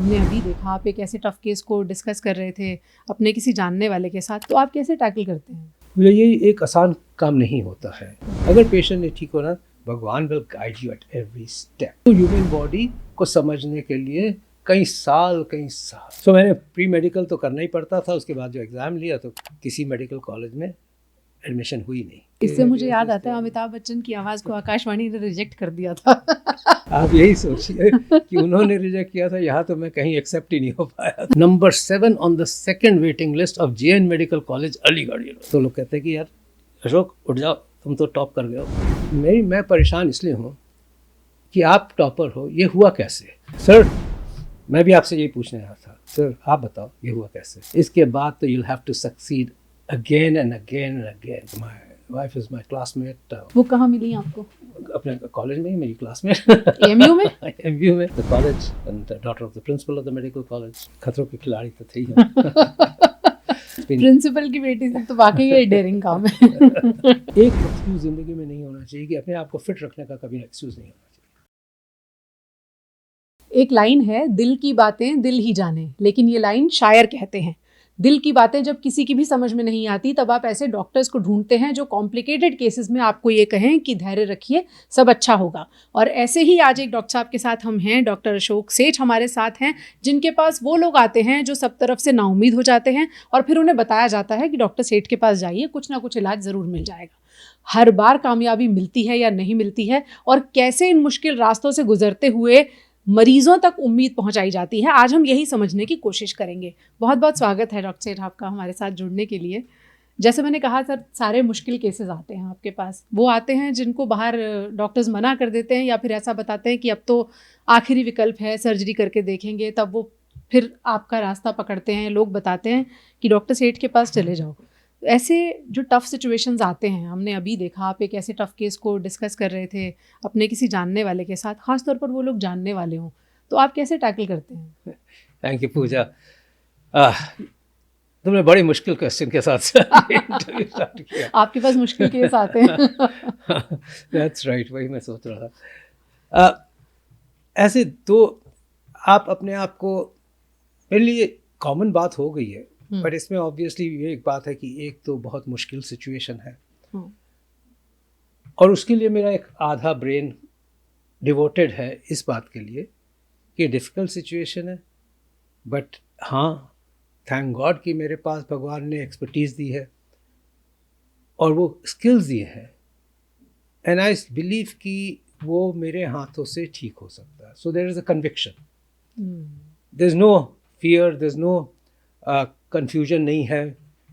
हमने अभी देखा आप एक ऐसे टफ केस को डिस्कस कर रहे थे अपने किसी जानने वाले के साथ, तो आप कैसे टैकल करते हैं? ये एक आसान काम नहीं होता है। अगर पेशेंट ने ठीक होना, भगवान will guide you at every step. तो ह्यूमन बॉडी को समझने के लिए कई साल तो मैंने प्री मेडिकल तो करना ही पड़ता था। उसके बाद जो एग्ज़ाम लिया तो किसी मेडिकल कॉलेज में एडमिशन हुई नहीं। इससे मुझे याद आता है अमिताभ बच्चन की आवाज़ को आकाशवाणी ने रिजेक्ट कर दिया था। आप यही सोचिए कि उन्होंने रिजेक्ट किया था, यहाँ तो मैं कहीं एक्सेप्ट ही नहीं हो पाया। Number 7 on the second waiting list of JN medical college Aligarh. तो लोग कहते हैं कि यार अशोक उठ जाओ, तुम तो टॉप कर गए हो। मैं परेशान इसलिए हूँ कि आप टॉपर हो, ये हुआ कैसे? सर मैं भी आपसे यही पूछने आया था, सर आप बताओ ये हुआ कैसे? इसके बाद तो you'll have to succeed again and again and again. My wife is my classmate. वो कहाँ मिली आपको? अपने कॉलेज में ही मेरी क्लासमेट। AMU में? MU में, the college and daughter of the principle of the medical college. खतरों के खिलाड़ी तो थे ही। प्रिंसिपल की बेटी से तो वाकई ये डेयरिंग काम है। एक एक्सक्यूज जिंदगी में नहीं होना चाहिए कि अपने आप को फिट रखने का कभी एक्सक्यूज नहीं होना चाहिए। एक लाइन है, दिल की बातें दिल ही जाने, लेकिन ये लाइन शायर कहते हैं। दिल की बातें जब किसी की भी समझ में नहीं आती तब आप ऐसे डॉक्टर्स को ढूंढते हैं जो कॉम्प्लिकेटेड केसेस में आपको ये कहें कि धैर्य रखिए, सब अच्छा होगा। और ऐसे ही आज एक डॉक्टर साहब के साथ हम हैं, डॉक्टर अशोक सेठ हमारे साथ हैं, जिनके पास वो लोग आते हैं जो सब तरफ से नाउम्मीद हो जाते हैं और फिर उन्हें बताया जाता है कि डॉक्टर सेठ के पास जाइए, कुछ ना कुछ इलाज ज़रूर मिल जाएगा। हर बार कामयाबी मिलती है या नहीं मिलती है, और कैसे इन मुश्किल रास्तों से गुजरते हुए मरीजों तक उम्मीद पहुंचाई जाती है, आज हम यही समझने की कोशिश करेंगे। बहुत बहुत स्वागत है डॉक्टर सेठ आपका हमारे साथ जुड़ने के लिए। जैसे मैंने कहा सर, सारे मुश्किल केसेस आते हैं आपके पास। वो आते हैं जिनको बाहर डॉक्टर्स मना कर देते हैं या फिर ऐसा बताते हैं कि अब तो आखिरी विकल्प है, सर्जरी करके देखेंगे, तब वो फिर आपका रास्ता पकड़ते हैं। लोग बताते हैं कि डॉक्टर सेठ के पास चले जाओ। ऐसे जो टफ़ सिचुएशंस आते हैं, हमने अभी देखा आप एक ऐसे टफ़ केस को डिस्कस कर रहे थे अपने किसी जानने वाले के साथ, ख़ास तौर पर वो लोग जानने वाले हों, तो आप कैसे टैकल करते हैं? थैंक यू पूजा। तुमने बड़ी मुश्किल क्वेश्चन के साथ इंटरव्यू स्टार्ट किया। आपके पास मुश्किल केस आते हैं। दैट्स राइट, वही मैं सोच रहा था। ऐसे तो आप अपने आप को, मेरे लिए कॉमन बात हो गई है, पर इसमें ऑब्वियसली ये एक बात है कि एक तो बहुत मुश्किल सिचुएशन है और उसके लिए मेरा एक आधा ब्रेन डिवोटेड है इस बात के लिए कि डिफ़िकल्ट सिचुएशन है, बट हाँ थैंक गॉड कि मेरे पास भगवान ने एक्सपर्टीज़ दी है और वो स्किल्स दिए हैं, एंड आई बिलीव कि वो मेरे हाथों से ठीक हो सकता है। So there is a conviction, there is no fear, there is no confusion नहीं है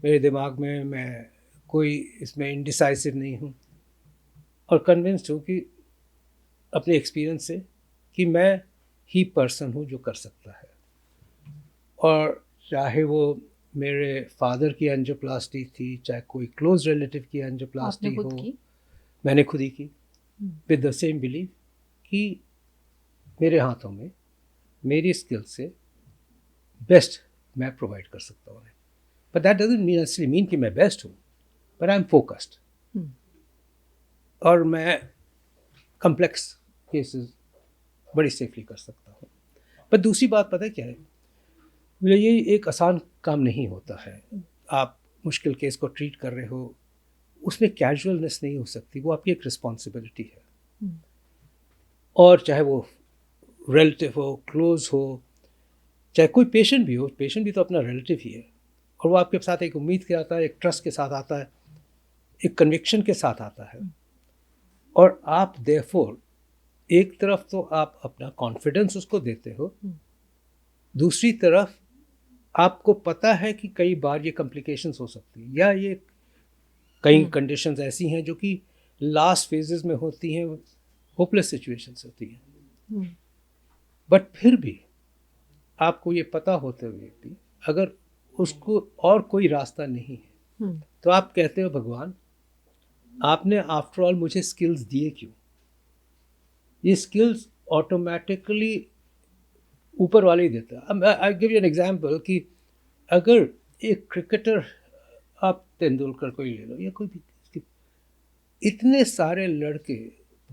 मेरे दिमाग में, मैं कोई इसमें इनडिसाइसिव नहीं हूँ और कन्विंस्ड हूँ कि अपने एक्सपीरियंस से कि मैं ही पर्सन हूँ जो कर सकता है। और चाहे वो मेरे फादर की एंजियोप्लास्टी थी, चाहे कोई क्लोज रिलेटिव की एंजियोप्लास्टी हो, मैंने खुद ही की विद द सेम बिलीव कि मेरे हाथों में मेरी स्किल से बेस्ट मैं प्रोवाइड कर सकता हूँ। बट दैट डजंट मीन कि मैं बेस्ट हूँ, बट आई एम फोकस्ड और मैं कम्प्लेक्स केसेस बड़ी सेफली कर सकता हूँ। पर दूसरी बात पता है क्या है, ये एक आसान काम नहीं होता है। आप मुश्किल केस को ट्रीट कर रहे हो, उसमें कैजुअलनेस नहीं हो सकती, वो आपकी एक रिस्पॉन्सिबिलिटी है। और चाहे वो रिलेटिव हो, क्लोज हो, चाहे कोई पेशेंट भी हो, पेशेंट भी तो अपना रिलेटिव ही है और वो आपके साथ एक उम्मीद के आता है, एक ट्रस्ट के साथ आता है, एक कन्विक्शन के साथ आता है। और आप देयरफॉर एक तरफ तो आप अपना कॉन्फिडेंस उसको देते हो, दूसरी तरफ आपको पता है कि कई बार ये कॉम्प्लिकेशंस हो सकती हैं या ये कई कंडीशंस ऐसी हैं जो कि लास्ट फेजेस में होती हैं, होपलेस सिचुएशंस होती हैं। बट फिर भी आपको ये पता होते हुए भी अगर उसको और कोई रास्ता नहीं है तो आप कहते हो भगवान आपने आफ्टर ऑल मुझे स्किल्स दिए क्यों? ये स्किल्स ऑटोमेटिकली ऊपर वाले ही देता है। I give you an example कि अगर एक क्रिकेटर, आप तेंदुलकर को ही ले लो या कोई भी, इतने सारे लड़के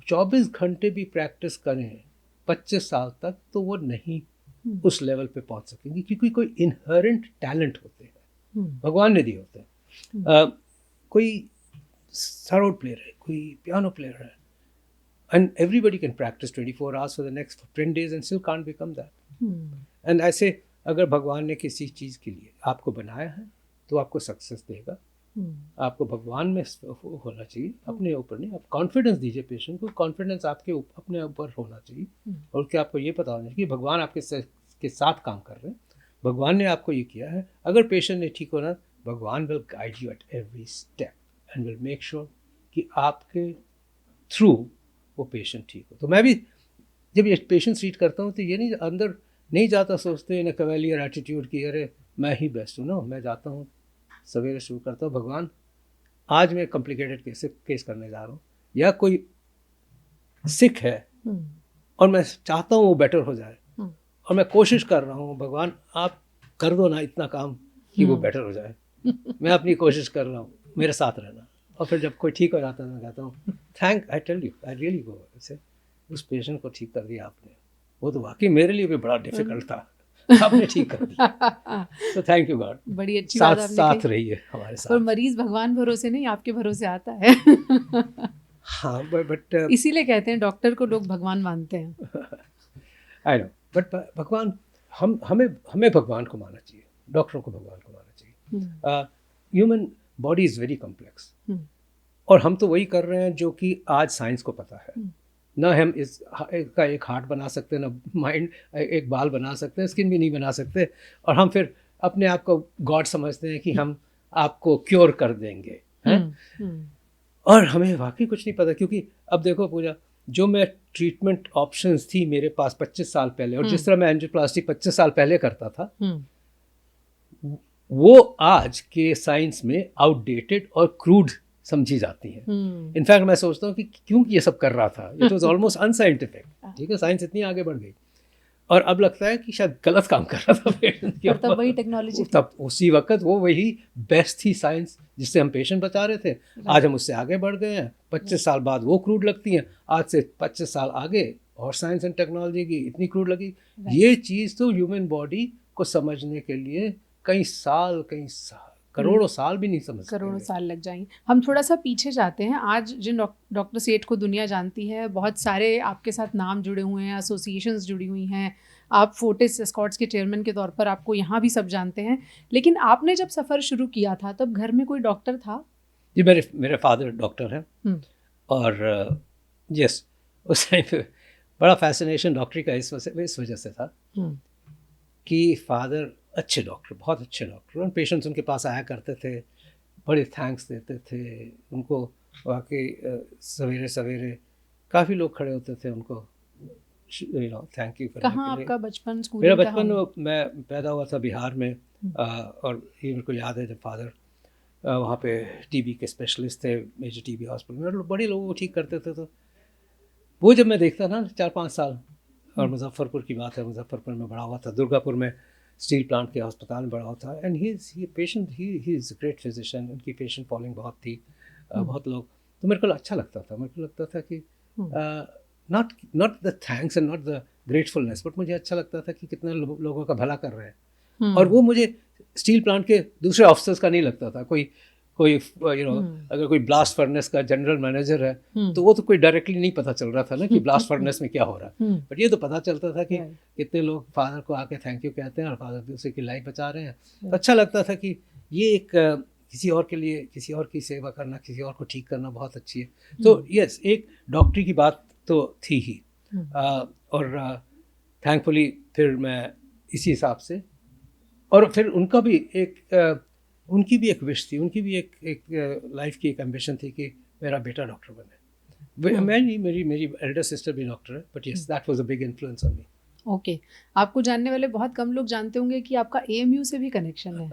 24 घंटे भी प्रैक्टिस करें 25 साल तक तो वो नहीं उस लेवल पे पहुंच सकेंगे, क्योंकि कोई इनहेरेंट टैलेंट होते हैं, भगवान ने दिए होते हैं। कोई सरोड प्लेयर है, कोई पियानो प्लेयर है, and everybody can practice 24 hours for the next 10 days and still can't become that. And ऐसे अगर भगवान ने किसी चीज़ के लिए आपको बनाया है तो आपको सक्सेस देगा। आपको भगवान में होना चाहिए, अपने ऊपर नहीं। आप कॉन्फिडेंस दीजिए पेशेंट को, कॉन्फिडेंस आपके अपने ऊपर होना चाहिए, और क्या आपको ये पता होना चाहिए कि भगवान आपके के साथ काम कर रहे हैं, भगवान ने आपको ये किया है। अगर पेशेंट ने ठीक होना, भगवान will guide you at every step and will make sure कि आपके थ्रू वो पेशेंट ठीक हो। तो मैं भी जब ये पेशेंट ट्रीट करता हूँ तो ये नहीं अंदर नहीं जाता सोचते इन कैवेलियर एटीट्यूड की अरे मैं ही बेस्ट हूँ ना। मैं जाता हूँ सवेरे शुरू करता हूँ, भगवान आज मैं कॉम्प्लिकेटेड केस करने जा रहा हूँ, या कोई सिक है और मैं चाहता हूँ वो बेटर हो जाए, और मैं कोशिश कर रहा हूँ भगवान आप कर दो ना इतना काम कि वो बेटर हो जाए। मैं अपनी कोशिश कर रहा हूँ, मेरे साथ रहना। और फिर जब कोई ठीक हो जाता है मैं कहता हूँ thank I tell you I really go ऐसे उस पेशेंट को ठीक कर दिया आपने, वो तो वाकई मेरे लिए भी बड़ा डिफिकल्ट था, आपने ठीक कर दिया। तो थैंक यू गॉड। बड़ी अच्छी बात आपने साथ रहिए हमारे साथ। पर मरीज भगवान भरोसे नहीं आपके भरोसे आता है। हाँ बट इसीलिए कहते हैं डॉक्टर को लोग भगवान मानते हैं। आई नो, बट भगवान हमें भगवान को मानना चाहिए, डॉक्टरों को भगवान को मानना चाहिए। Human body is very complex, और हम तो वही कर रहे हैं जो कि आज साइंस को पता है। ना हम इसका एक हार्ट बना सकते, ना माइंड एक बाल बना सकते, स्किन भी नहीं बना सकते, और हम फिर अपने आप को गॉड समझते हैं कि हम आपको क्योर कर देंगे हैं। और हमें वाकई कुछ नहीं पता, क्योंकि अब देखो पूजा, जो मैं ट्रीटमेंट ऑप्शंस थी मेरे पास 25 साल पहले, और जिस तरह मैं एंजियोप्लास्टी 25 साल पहले करता था, वो आज के साइंस में आउटडेटेड और क्रूड समझी जाती है। इनफैक्ट मैं सोचता हूँ कि क्यों ये सब कर रहा था, इट वाज ऑलमोस्ट अनसाइंटिफिक। ठीक है, साइंस इतनी आगे बढ़ गई, और अब लगता है कि शायद गलत काम कर रहा था पेशेंट के ऊपर। तब वही टेक्नोलॉजी, तब उसी वक्त वो वही बेस्ट थी साइंस जिससे हम पेशेंट बचा रहे थे। आज हम उससे आगे बढ़ गए हैं, 25 साल बाद वो क्रूड लगती हैं, आज से 25 साल आगे और साइंस एंड टेक्नोलॉजी की इतनी क्रूड लगी। ये चीज़ तो ह्यूमन बॉडी को समझने के लिए कई साल करोड़ों साल भी नहीं समझ सकते, करोड़ों साल लग जाएंगे। हम थोड़ा सा पीछे जाते हैं। आज जिन डॉक्टर सेठ को दुनिया जानती है, बहुत सारे आपके साथ नाम जुड़े हुए हैं, एसोसिएशंस जुड़ी हुई हैं, आप फोर्टिस एस्कॉर्ट्स के चेयरमैन के तौर पर आपको यहाँ भी सब जानते हैं, लेकिन आपने जब सफ़र शुरू किया था तब घर में कोई डॉक्टर था? जी, मेरे फादर डॉक्टर हैं, और यस उस टाइम पे बड़ा फैसिनेशन डॉक्टरी का इस वजह से था कि फादर अच्छे डॉक्टर, बहुत अच्छे डॉक्टर, और पेशेंट्स उनके पास आया करते थे, बड़े थैंक्स देते थे उनको। वाकई सवेरे सवेरे काफ़ी लोग खड़े होते थे उनको थैंक यू करने के लिए। कहाँ आपका बचपन, स्कूल? मेरा बचपन, मैं पैदा हुआ था बिहार में, और ये मेरे को याद है जब फादर वहाँ पे टीबी के स्पेशलिस्ट थे, मेजर टीबी हॉस्पिटल में, बड़े लोगों को ठीक करते थे। तो वो जब मैं देखता ना 4-5 साल, और मुजफ्फरपुर की बात है, मुजफ्फरपुर में बड़ा हुआ था, दुर्गापुर में स्टील प्लांट के अस्पताल में बड़ा हुआ था, and he is a great physician. उनकी पेशेंट फॉलोइंग बहुत थी, बहुत लोग, तो मेरे को अच्छा लगता था कि not the thanks and not the gratefulness, but मुझे अच्छा लगता था कि कितने लोगों का भला कर रहे हैं। और वो मुझे स्टील प्लांट के दूसरे ऑफिसर्स का नहीं लगता था। कोई अगर कोई ब्लास्ट फर्नेस का जनरल मैनेजर है, तो वो तो कोई डायरेक्टली नहीं पता चल रहा था ना कि ब्लास्ट फर्नेस में क्या हो रहा है, बट ये तो पता चलता था कि कितने लोग फादर को आके थैंक यू कहते हैं और फादर दूसरे की लाइफ बचा रहे हैं। तो अच्छा लगता था कि ये एक किसी और के लिए, किसी और की सेवा करना, किसी और को ठीक करना बहुत अच्छी है। तो यस, एक डॉक्टरी की बात तो थी ही, और थैंकफुली फिर मैं इसी हिसाब से, और फिर उनका भी उनकी भी एक विश थी, उनकी भी एक लाइफ की एक एम्बिशन थी कि मेरा बेटा डॉक्टर बने। मैं नहीं, मेरी एल्डर सिस्टर भी डॉक्टर है, but yes that was a big influence on me. Okay, आपको जानने वाले बहुत कम लोग जानते होंगे कि आपका AMU से भी कनेक्शन है।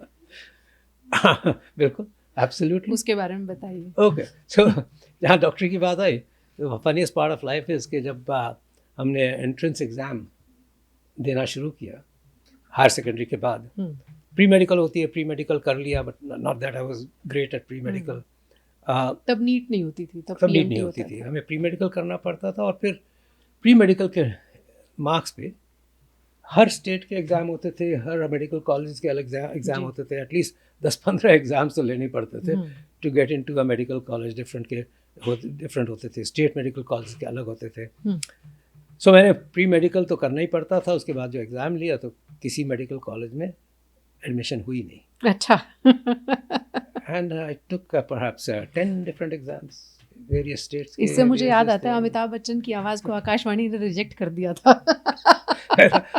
बिल्कुल, एब्सोल्युटली, उसके बारे में बताइए। ओके, सो जहाँ डॉक्टरी की बात आई, तो funniest part of life is कि जब हमने एंट्रेंस एग्ज़ाम देना शुरू किया हायर सेकेंडरी के बाद, प्री मेडिकल होती है, प्री मेडिकल कर लिया, but not that I was great at pre medical. तब नीट नहीं होती थी, तब नीट नहीं होती थी, हमें प्री मेडिकल करना पड़ता था, और फिर प्री मेडिकल के मार्क्स पे हर स्टेट के एग्ज़ाम होते थे, हर मेडिकल कॉलेज के अलग एग्ज़ाम जी। होते थे, एटलीस्ट 10-15 एग्ज़ाम्स तो लेने पड़ते थे to get into a medical college. Different होते थे, स्टेट मेडिकल कॉलेज के अलग होते थे। सो मैंने प्री मेडिकल तो करना ही पड़ता था, उसके बाद जो एग्ज़ाम लिया तो किसी मेडिकल कॉलेज में एडमिशन हुई नहीं। अच्छा। And I took perhaps 10 different exams, various states के। इससे मुझे याद आता है अमिताभ बच्चन की आवाज़ को आकाशवाणी ने रिजेक्ट कर दिया था।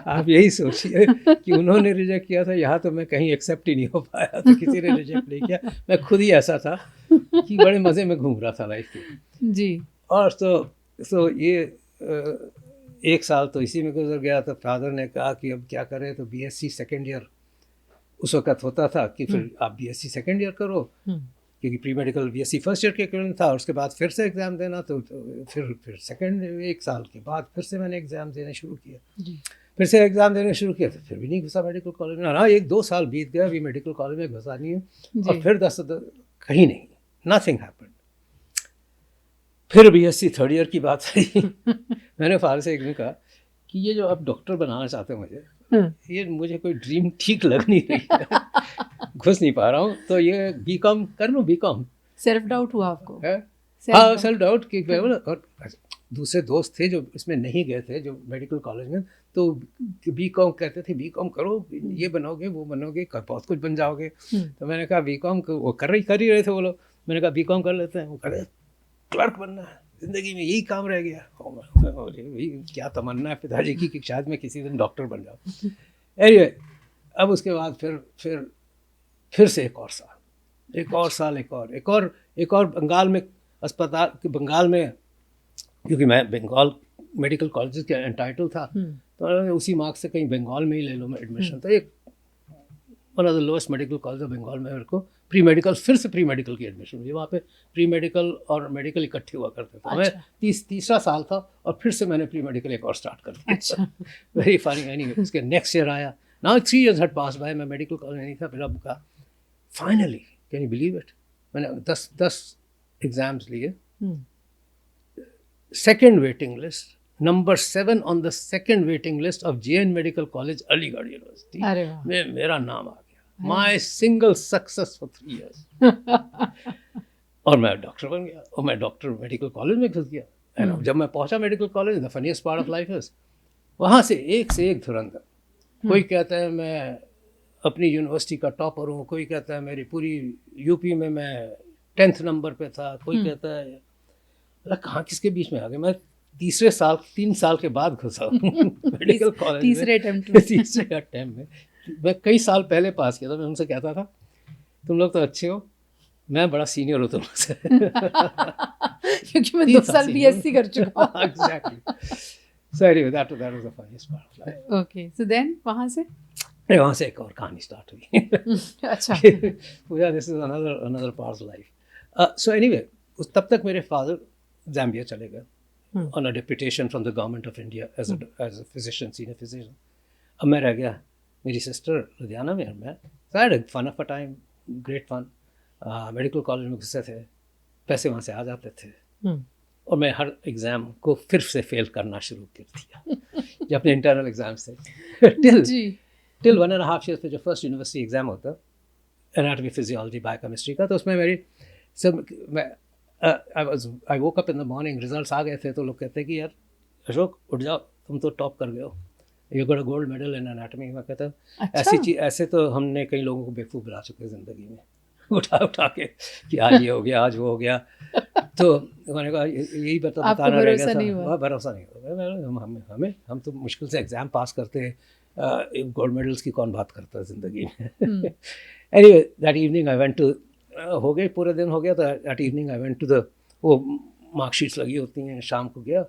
आप यही सोचिए कि उन्होंने रिजेक्ट किया था, यहाँ तो मैं कहीं एक्सेप्ट ही नहीं हो पाया, तो किसी ने रिजेक्ट नहीं किया। मैं खुद ही ऐसा था कि बड़े मज़े में घूम रहा था लाइफ के। जी। और तो ये 1 साल तो इसी में गुजर गया। तो फादर ने कहा कि अब क्या करें, तो बीएससी सेकेंड ईयर उस वक्त होता था कि फिर आप बीएससी सेकेंड ईयर करो, क्योंकि pre medical BSc first year के इक्विवेलेंट था, और उसके बाद फिर से एग्ज़ाम देना। तो फिर सेकेंड 1 साल के बाद फिर से मैंने एग्ज़ाम देने शुरू किया। फिर से एग्ज़ाम देने शुरू किया तो फिर भी नहीं घुसा मेडिकल कॉलेज में। हाँ, 1-2 साल बीत गया, अभी मेडिकल कॉलेज में घुसा नहीं है। और फिर 10 कहीं नहीं, नथिंग हैपेंड। फिर बीएससी थर्ड ईयर की बात आई। मैंने फादर से एक दिन कहा कि ये जो आप डॉक्टर बनाना चाहते हो मुझे, ये मुझे कोई ड्रीम ठीक लग नहीं रही है। घुस नहीं पा रहा हूँ, तो ये बीकॉम कर लूँ। बीकॉम सेल्फ डाउट हुआ आपको? हाँ, सेल्फ डाउट कि और दूसरे दोस्त थे जो इसमें नहीं गए थे, जो मेडिकल कॉलेज में, तो बीकॉम कहते थे, बीकॉम करो, ये बनोगे, वो बनोगे, बहुत कुछ बन जाओगे। तो मैंने कहा बीकॉम, वो कर ही रहे थे वो लोग। मैंने कहा बीकॉम कर लेते हैं। वो कह रहे क्लर्क बनना है, ज़िंदगी में यही काम रह गया। भाई क्या तमन्ना है पिताजी की कि शायद मैं किसी दिन डॉक्टर बन जाऊँ। एनीवे, अब उसके बाद फिर से एक और बंगाल में बंगाल में, क्योंकि मैं बंगाल मेडिकल कॉलेज के एंटाइटल था, तो उसी मार्क्स से कहीं बंगाल में ही ले लो मैं एडमिशन। तो एक one of the lowest medical college of Bengal में मेरे को फिर से प्री मेडिकल की एडमिशन हुई। वहाँ पे प्री मेडिकल और मेडिकल इकट्ठे हुआ करते थे। मैं तीसरा साल था और फिर से मैंने प्री मेडिकल एक और स्टार्ट कर दिया। Very funny. एनीवे, उसके नेक्स्ट ईयर आया। Now 3 years had passed by, मैं मेडिकल कॉलेज नहीं था। फिर अब कहा finally, can you believe it, मैंने 10 एग्जाम्स लिए। Second waiting list, number 7 on the second waiting list of JN medical college, Aligarh university में मेरा नाम आ गया। My single success for 3 years। और मैं डॉक्टर बन गया, और मैं डॉक्टर मेडिकल कॉलेज में घुस गया। जब मैं पहुंचा medical college, the funniest part of life is, वहाँ से एक धुरंधर। कोई कहता है मैं अपनी यूनिवर्सिटी का टॉपर हूँ, कोई कहता है मेरी पूरी यूपी में मैं 10th नंबर पे था, कोई कहता है, कहाँ किसके बीच में आ गए। मैं 3 साल के बाद घुसा मेडिकल कॉलेज में, तीसरे अटेम्प्ट में। मैं कई साल पहले पास किया था। मैं उनसे कहता था तुम लोग तो अच्छे हो, मैं बड़ा सीनियर हूँ तुमसे। क्योंकि मैं 2 साल बीएससी कर चुका हूँ। Exactly. So anyway, that was the funniest part of life. Okay, so then वहाँ से एक और कहानी स्टार्ट हुई। अच्छा। पूजा, this is another part of life. So anyway, तब तक मेरे फादर ज़ाम्बिया चले गए on a deputation from the government of India as a physician, senior physician. अब मैं रह गया, मेरी सिस्टर लुधियाना में, और मैं so I had a fun of a time, great fun. Medical college में घुसे थे, पैसे वहाँ से आ जाते थे, और मैं हर एग्ज़ाम को फिर से फेल करना शुरू कर दिया। जो अपने इंटरनल एग्ज़ाम से टिल 1.5 years पे जो फर्स्ट यूनिवर्सिटी एग्ज़ाम होता एनाटॉमी फिजियोलॉजी बायोकेमिस्ट्री का, तो उसमें मेरी I woke up in the morning, results आ गए थे, तो लोग कहते कि यार अशोक उठ जाओ, तुम तो टॉप कर गए हो, you got a gold medal in anatomy. मैं कहता ऐसे तो हमने कई लोगों को बेवकूफ़ बना चुके हैं ज़िंदगी में, उठा के कि आज ये हो गया, आज वो हो गया। तो मैंने कहा यही बताना रह गया था, भरोसा नहीं हुआ। हम तो मुश्किल से एग्ज़ाम पास करते हैं, गोल्ड मेडल्स की कौन बात करता है ज़िंदगी में। Anyway, that evening I went to, हो गए पूरे दिन हो गया, तो that evening I went to the, वो मार्कशीट्स लगी होती हैं, शाम को गया,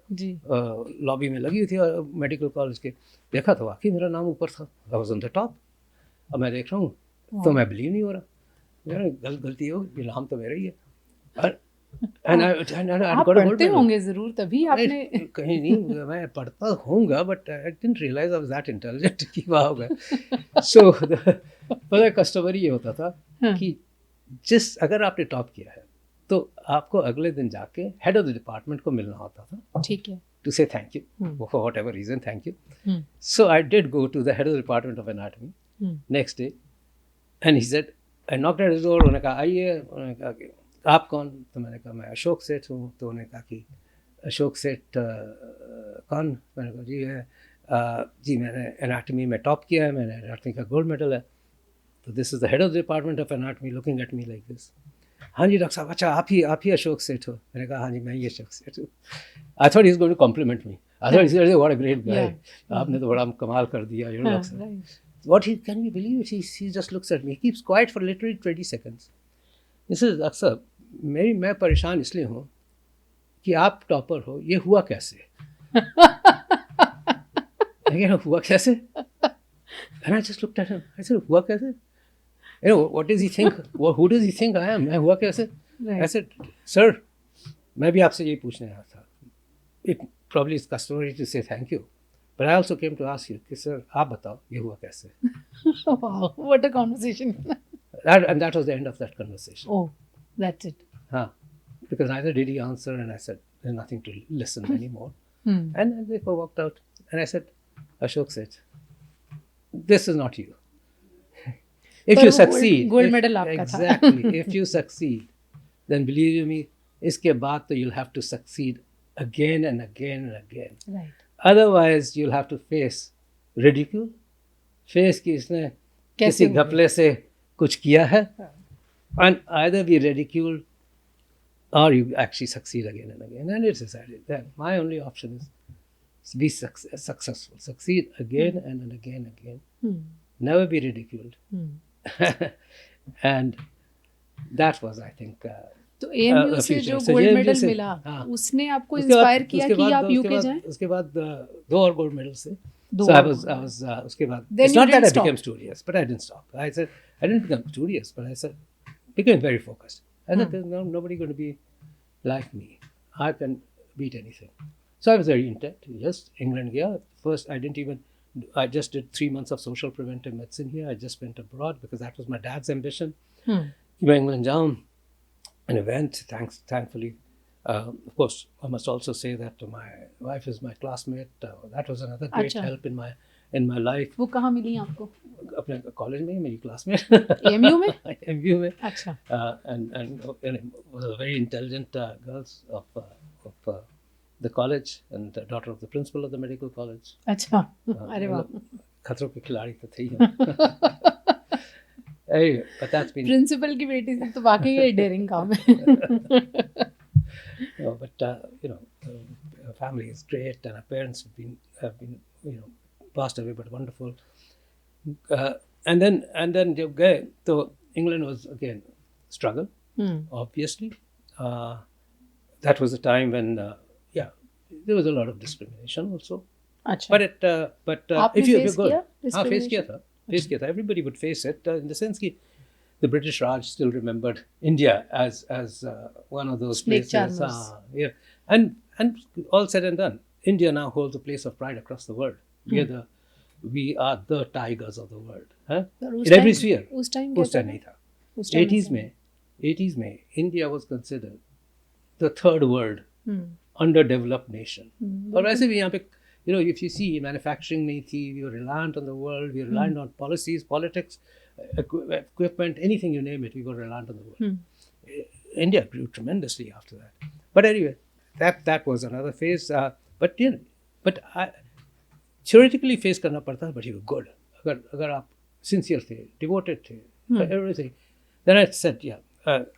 लॉबी में लगी हुई थी मेडिकल कॉलेज के, देखा तो वाकई मेरा नाम ऊपर था, I was on the top. अब मैं देख रहा हूँ तो मैं बिलीव नहीं हो रहा, गलती हो, ये नाम तो मेरा ही है। आप पढ़ते होंगे जरूर, तभी आपने कहीं नहीं, मैं पढ़ता होऊंगा, but I didn't realise I was that intelligent कि वाह हो गया। सो पता कस्टमर ये होता था कि अगर आपने टॉप किया है तो आपको अगले दिन जाके हेड ऑफ द डिपार्टमेंट को मिलना होता था। ठीक है। to say thank you for whatever reason, thank you. So I did go to the head of the department of anatomy next day, and he said, I knocked at his door. उन्होंने कहा आइए, उन्होंने कहा कि आप कौन? तो मैंने कहा मैं अशोक सेठ हूँ. तो उन्होंने कहा कि अशोक सेठ कौन? मैंने कहा जी है जी मैंने एनाटमी में टॉप किया है, मैंने एनाटमी का गोल्ड मेडल है. तो this is the head of the department of anatomy looking at me like this. हाँ जी डॉक्टर साहब, अच्छा आप ही अशोक सेठ हो? मैंने कहा हाँ जी मैं ही अशोक सेठ हूँ. I thought he is going to compliment me. I thought he what a great guy, आपने तो बड़ा कमाल कर दिया. You know what he can you believe it, he just looks at me, he keeps quiet for literally 20 seconds. This is अक्सर मैं परेशान इसलिए हूँ कि आप टॉपर हो, ये हुआ कैसे? हुआ कैसे? And I just looked at him. I said, हुआ कैसे? You know, what does he think? Who does he think I am? मैं हुआ कैसे? I said, sir, मैं भी आपसे यही पूछने आया था. It probably is customary to say thank you, but I also came to ask you कि sir आप बताओ ये हुआ कैसे? Wow, what a conversation. And that was the end of that conversation. Oh, that's it. Huh. Because neither did he answer, and I said, there's nothing to listen anymore. And they walked out, and I said, Ashok said, this is not you. If you succeed, gold medal आपका था. Exactly. If you succeed, then believe me, इसके बाद तो you'll have to succeed again and again and again. Right. Otherwise, you'll have to face ridicule, face कि इसने किसी घपले से कुछ किया है, and either be ridiculed or you actually succeed again and again. And it's decided that my only option is be successful, succeed again and again and again, never be ridiculed. And that was, I think, तो AMU से जो gold medal मिला उसने आपको inspire किया कि आप UK जाएं? उसके बाद 2 और गोल्ड मेडल से. So I was उसके बाद it's not that I became studious, but I didn't stop. I said I didn't become studious, but I said became very focused. I said there's nobody going to be like me. I can beat anything. So I was very intent. Yes, England गया. First I just did 3 months of social preventive medicine here. I just went abroad because that was my dad's ambition. कि मैं England जाऊँ. And I went, thankfully. Of course, I must also say that my wife is my classmate. That was another great help in my life. वो कहाँ मिली आपको? अपने college में ही मेरी classmate. AMU में? AMU में. अच्छा. And was a very intelligent girls of the college and the daughter of the principal of the medical college. अच्छा. अरे वाह. खतरों के खिलाड़ी तो थे ही. Hey, but that's been principal की बेटी से तो वाकई ये डेयरिंग काम है. No, but you know, our family is great, and our parents have been you know passed away, but wonderful. And then जब गए तो England was again struggle. Obviously, that was a time when there was a lot of discrimination also. अच्छा. But if you go, face किया था. Everybody would face it in the sense that the British Raj still remembered India as one of those places. Yeah, and all said and done, India now holds a place of pride across the world. We are the tigers of the world. In every sphere. उस time नहीं था. 80s में India was considered the third world underdeveloped nation. और वैसे भी यहाँ पे you know, if you see manufacturing नहीं थी, we were reliant on the world, we were reliant on policies, politics, equipment, anything you name it, we were reliant on the world. India grew tremendously after that. But anyway, that was another phase. But you know, I theoretically face करना पड़ता, but you were good. अगर आप sincere थे, devoted थे, everything, then I said,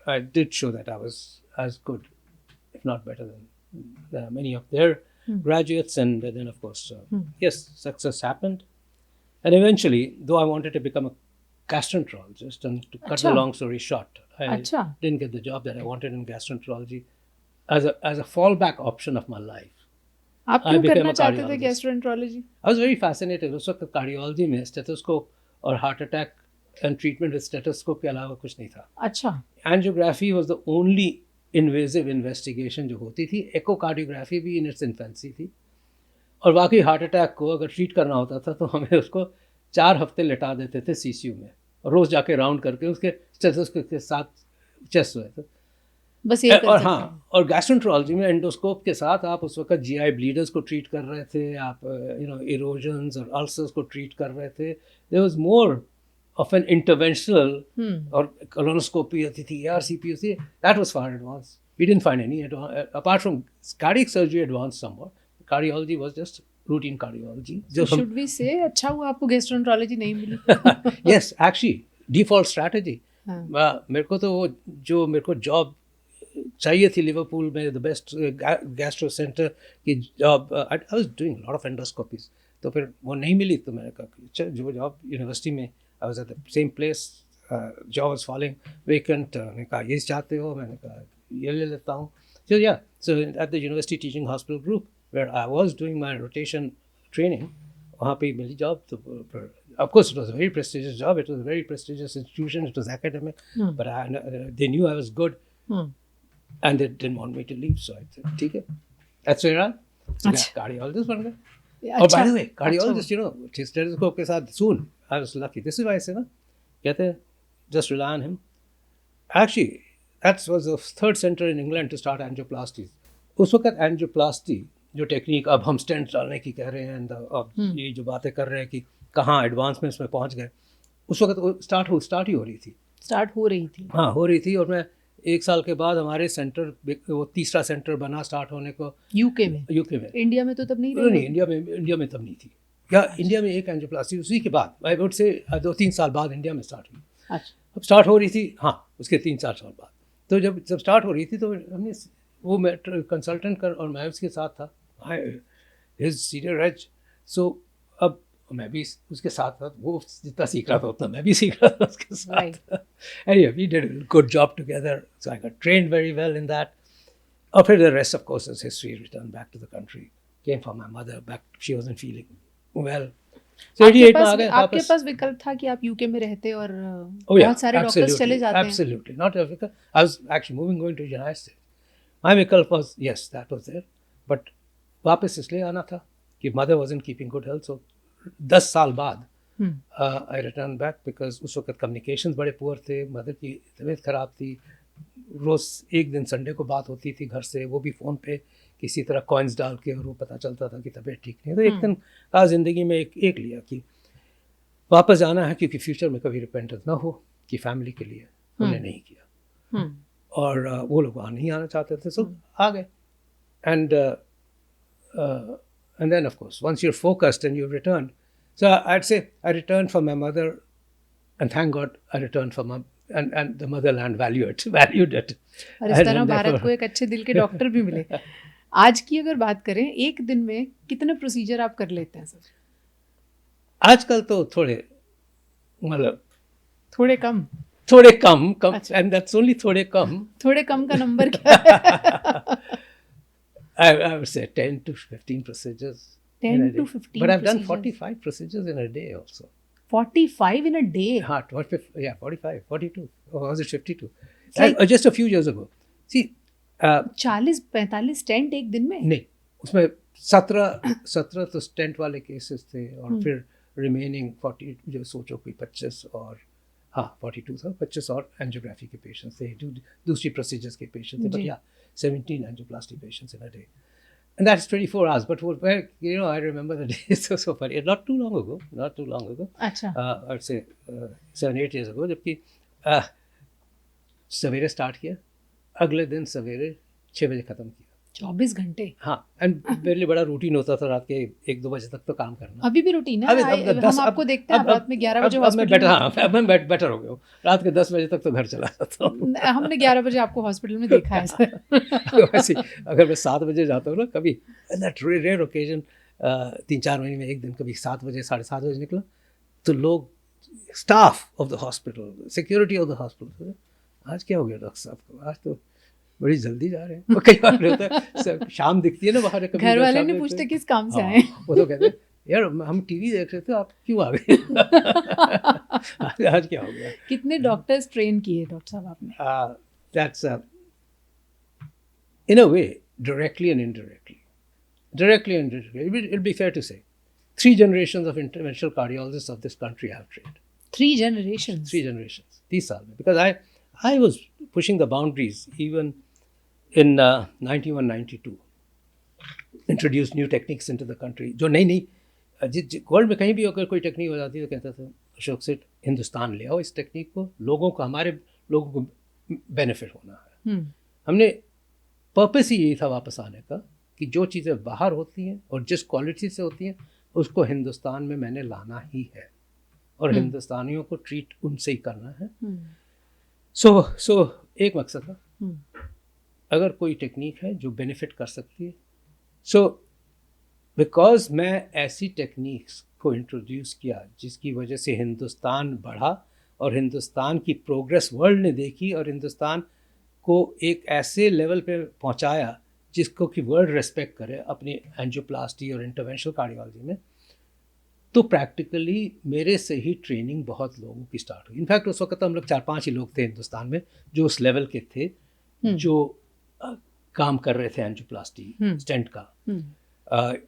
I did show that I was as good, if not better than many of their graduates, and then of course yes, success happened, and eventually, though I wanted to become a gastroenterologist, and to cut the long story short, I didn't get the job that I wanted in gastroenterology as a fallback option of my life. आप क्यों करना चाहते थे gastroenterology? I was very fascinated. उस वक्त cardiology में stethoscope और heart attack and treatment with stethoscope के अलावा कुछ नहीं था. अच्छा. Angiography was the only invasive investigation जो होती थी. एकोकार्डियोग्राफी भी इन इट्स इन्फेंसी थी, और वाकई हार्ट अटैक को अगर ट्रीट करना होता था तो हमें उसको 4 हफ्ते लेटा देते थे CCU में, और रोज़ जाके राउंड करके उसके स्टेथोस्कोप के साथ चेस्ट हुए थे. बस ये कर और सकते हाँ, हैं। और गैस्ट्रोएंटरोलॉजी में एंडोस्कोप के साथ आप उस वक्त जीआई ब्लीडर्स को ट्रीट कर रहे थे, आप इरोजन्स और अल्सर्स को ट्रीट कर रहे थे. There was more of an interventional, और कोलोनोस्कोपी होती थी, एआरसीपी होती थी. That was far advance. We didn't find any apart from cardiac surgery advance somewhat. Cardiology was just routine cardiology. जो शुड वी से अच्छा हुआ आपको गैस्ट्रोएंटरोलॉजी नहीं मिली. Yes, actually default strategy. हाँ. मेरे को तो वो जो मेरे को जॉब चाहिए थी लिवरपूल में, द बेस्ट गैस्ट्रो सेंटर की job, I was doing lot of endoscopies. तो फिर वो नहीं मिली, तो मैंने कहा अच्छा, जो जॉब यूनिवर्सिटी में, I was at the same place, job was following vacant. मैंने कहा ये चाहते हो, मैंने कहा ये ले लेता हूँ. So yeah, so at the university teaching hospital group where I was doing my rotation training, वहाँ पे मिली जॉब. तो of course it was a very prestigious job, it was a very prestigious institution, it was academic, but they knew I was good, and they didn't want me to leave, so I said ठीक है, that's where I cardiologist बन गए. और by the way, cardiologist, you know, stethoscope के साथ soon I was lucky. This is why I say ना, कहते हैं just rely on him. Actually that was the third center in England to start angioplasties. उस वक्त angioplasty जो technique अब हम स्टेंट डालने की कह रहे हैं, अब ये जो बातें कर रहे हैं कि कहाँ एडवांसमेंट्स में पहुंच गए, उस वक्त स्टार्ट ही हो रही थी. हाँ, हो रही थी. और मैं 1 साल के बाद हमारे सेंटर, वो तीसरा सेंटर बना स्टार्ट होने को यूके में. इंडिया में तो तब नहीं इंडिया में तब नहीं थी. या इंडिया में एक एंजियोप्लास्टी उसी के बाद, आई वुड से 2-3 साल बाद इंडिया में स्टार्ट हुई. अब स्टार्ट हो रही थी, हाँ, उसके 3-4 साल बाद. तो जब स्टार्ट हो रही थी तो हमने वो मैं कंसल्टेंट कर, और मैं उसके साथ था, हिज सीनियर एज. सो अब मैं भी उसके साथ वो जितना सीख रहा था उतना मैं भी सीख रहा था उसके साथ. Anyway, we did a good job together, so I got trained very well in that. और फिर the rest of course is history. Returned back to the country, came for my mother back. She wasn't feeling well. So 88 में आ गए. आपके पास विकल्प था कि आप UK में रहते और बहुत सारे डॉक्टर्स चले जाते हैं. Absolutely, not a vikalp. I was actually moving going to the United States. My vikalp was, yes, that was there, but वापस इसलिए आना था कि mother wasn't keeping good health. So 10 साल बाद आई रिटर्न बैक, बिकॉज उस वक्त कम्युनिकेशंस बड़े पुअर थे, मदर की तबीयत ख़राब थी, रोज़ एक दिन संडे को बात होती थी घर से, वो भी फ़ोन पे किसी तरह कॉइन्स डाल के, और वो पता चलता था कि तबीयत ठीक नहीं. तो एक दिन कहा ज़िंदगी में एक लिया कि वापस जाना है, क्योंकि फ्यूचर में कभी रिपेंटेंस ना हो कि फैमिली के लिए. हमने नहीं किया, और वो लोग वहाँ नहीं आना चाहते थे, सो आ गए. And then, of course, once you're focused and you've returned, so I'd say I returned for my mother, and thank God I returned for mom, and the motherland valued it. और इस तरह भारत को एक अच्छे दिल के डॉक्टर भी मिले. आज की अगर बात करें, एक दिन में कितने प्रोसीजर आप कर लेते हैं सर? आजकल तो थोड़े, मतलब थोड़े कम, अच्छा. And that's only थोड़े कम का नंबर क्या है? I would say 10 to 15 procedures. 10 to 15. But I've done 45 procedures in a day also. 45 in a day? Yeah, 45, 42. Or was it 52? Like, just a few years ago. See, 40-45 stent एक दिन में? नहीं, उसमें 17 तो स्टेंट वाले cases थे, और फिर रिमेनिंग 40, जो सोचो कोई 25, और हाँ 42 था, 25 और एंजियोग्राफी के पेशेंट्स थे, दूसरी प्रोसीजर्स के पेशेंट थे. बट या 17 angioplasty patients in a day, and that's 24 hours. But you know, I remember the days so funny. Not too long ago. अच्छा. I'd say 7-8 years ago. जबकि सवेरे स्टार्ट किया, अगले दिन सवेरे 6 बजे खत्म किया. 24 घंटे. हाँ, एंड मेरे लिए बड़ा रूटीन होता था रात के 1-2 बजे तक तो काम करना. अभी भी रूटीन है? हम आपको देखते हैं रात में 11 बजे हॉस्पिटल में. हाँ, मैं बेटर हो गया हूँ. रात के 10 बजे तक तो घर चला जाता हूँ. हमने 11 बजे आपको हॉस्पिटल में देखा है सर. वैसे अगर मैं 7 बजे जाता हूँ ना, कभी दैट रेयर ओकेजन, 3-4 महीने में एक दिन कभी 7 बजे 7:30 बजे निकला, तो लोग, staff of the hospital, security of the hospital, आज क्या हो गया डॉक्टर साहब को, आज तो बड़ी जल्दी जा रहे हैं. कई बार होता है, शाम दिखती है ना बाहर, घर वाले नहीं पूछते किस काम से आए. वो तो कहते हैं यार हम टीवी देख रहे थे, आप क्यों आ गए. आज क्या हो गया. कितने डॉक्टर्स ट्रेन किए डॉक्टर साहब आपने? That's in a way directly and indirectly. It'll be fair to say 3 generations of interventional cardiologists of this country have trained. 3 generations. 3 generations. 30 साल में, because I was pushing the boundaries even in 91-92 introduced new techniques into the country. जो नई world में कहीं भी अगर कोई technique हो जाती है तो कहता था अशोक सेठ हिंदुस्तान ले आओ इस टेक्निक को, लोगों को, हमारे लोगों को बेनिफिट होना है। हमने पर्पस ही यही था वापस आने का कि जो चीज़ें बाहर होती हैं और जिस क्वालिटी से होती हैं उसको हिंदुस्तान में मैंने लाना ही है और हिंदुस्तानियों को ट्रीट उनसे ही करना है। सो एक मकसद था, अगर कोई टेक्निक है जो बेनिफिट कर सकती है, सो बिकॉज मैं ऐसी टेक्निक्स को इंट्रोड्यूस किया जिसकी वजह से हिंदुस्तान बढ़ा और हिंदुस्तान की प्रोग्रेस वर्ल्ड ने देखी और हिंदुस्तान को एक ऐसे लेवल पे पहुंचाया जिसको कि वर्ल्ड रेस्पेक्ट करे अपनी एंजियोप्लास्टी और इंटरवेंशनल कार्डियोलॉजी में, तो प्रैक्टिकली मेरे से ही ट्रेनिंग बहुत लोगों की स्टार्ट हुई। इनफैक्ट उस वक्त हम लोग 4-5 ही लोग थे हिंदुस्तान में जो उस लेवल के थे जो काम कर रहे थे एंजियोप्लास्टी, स्टेंट का,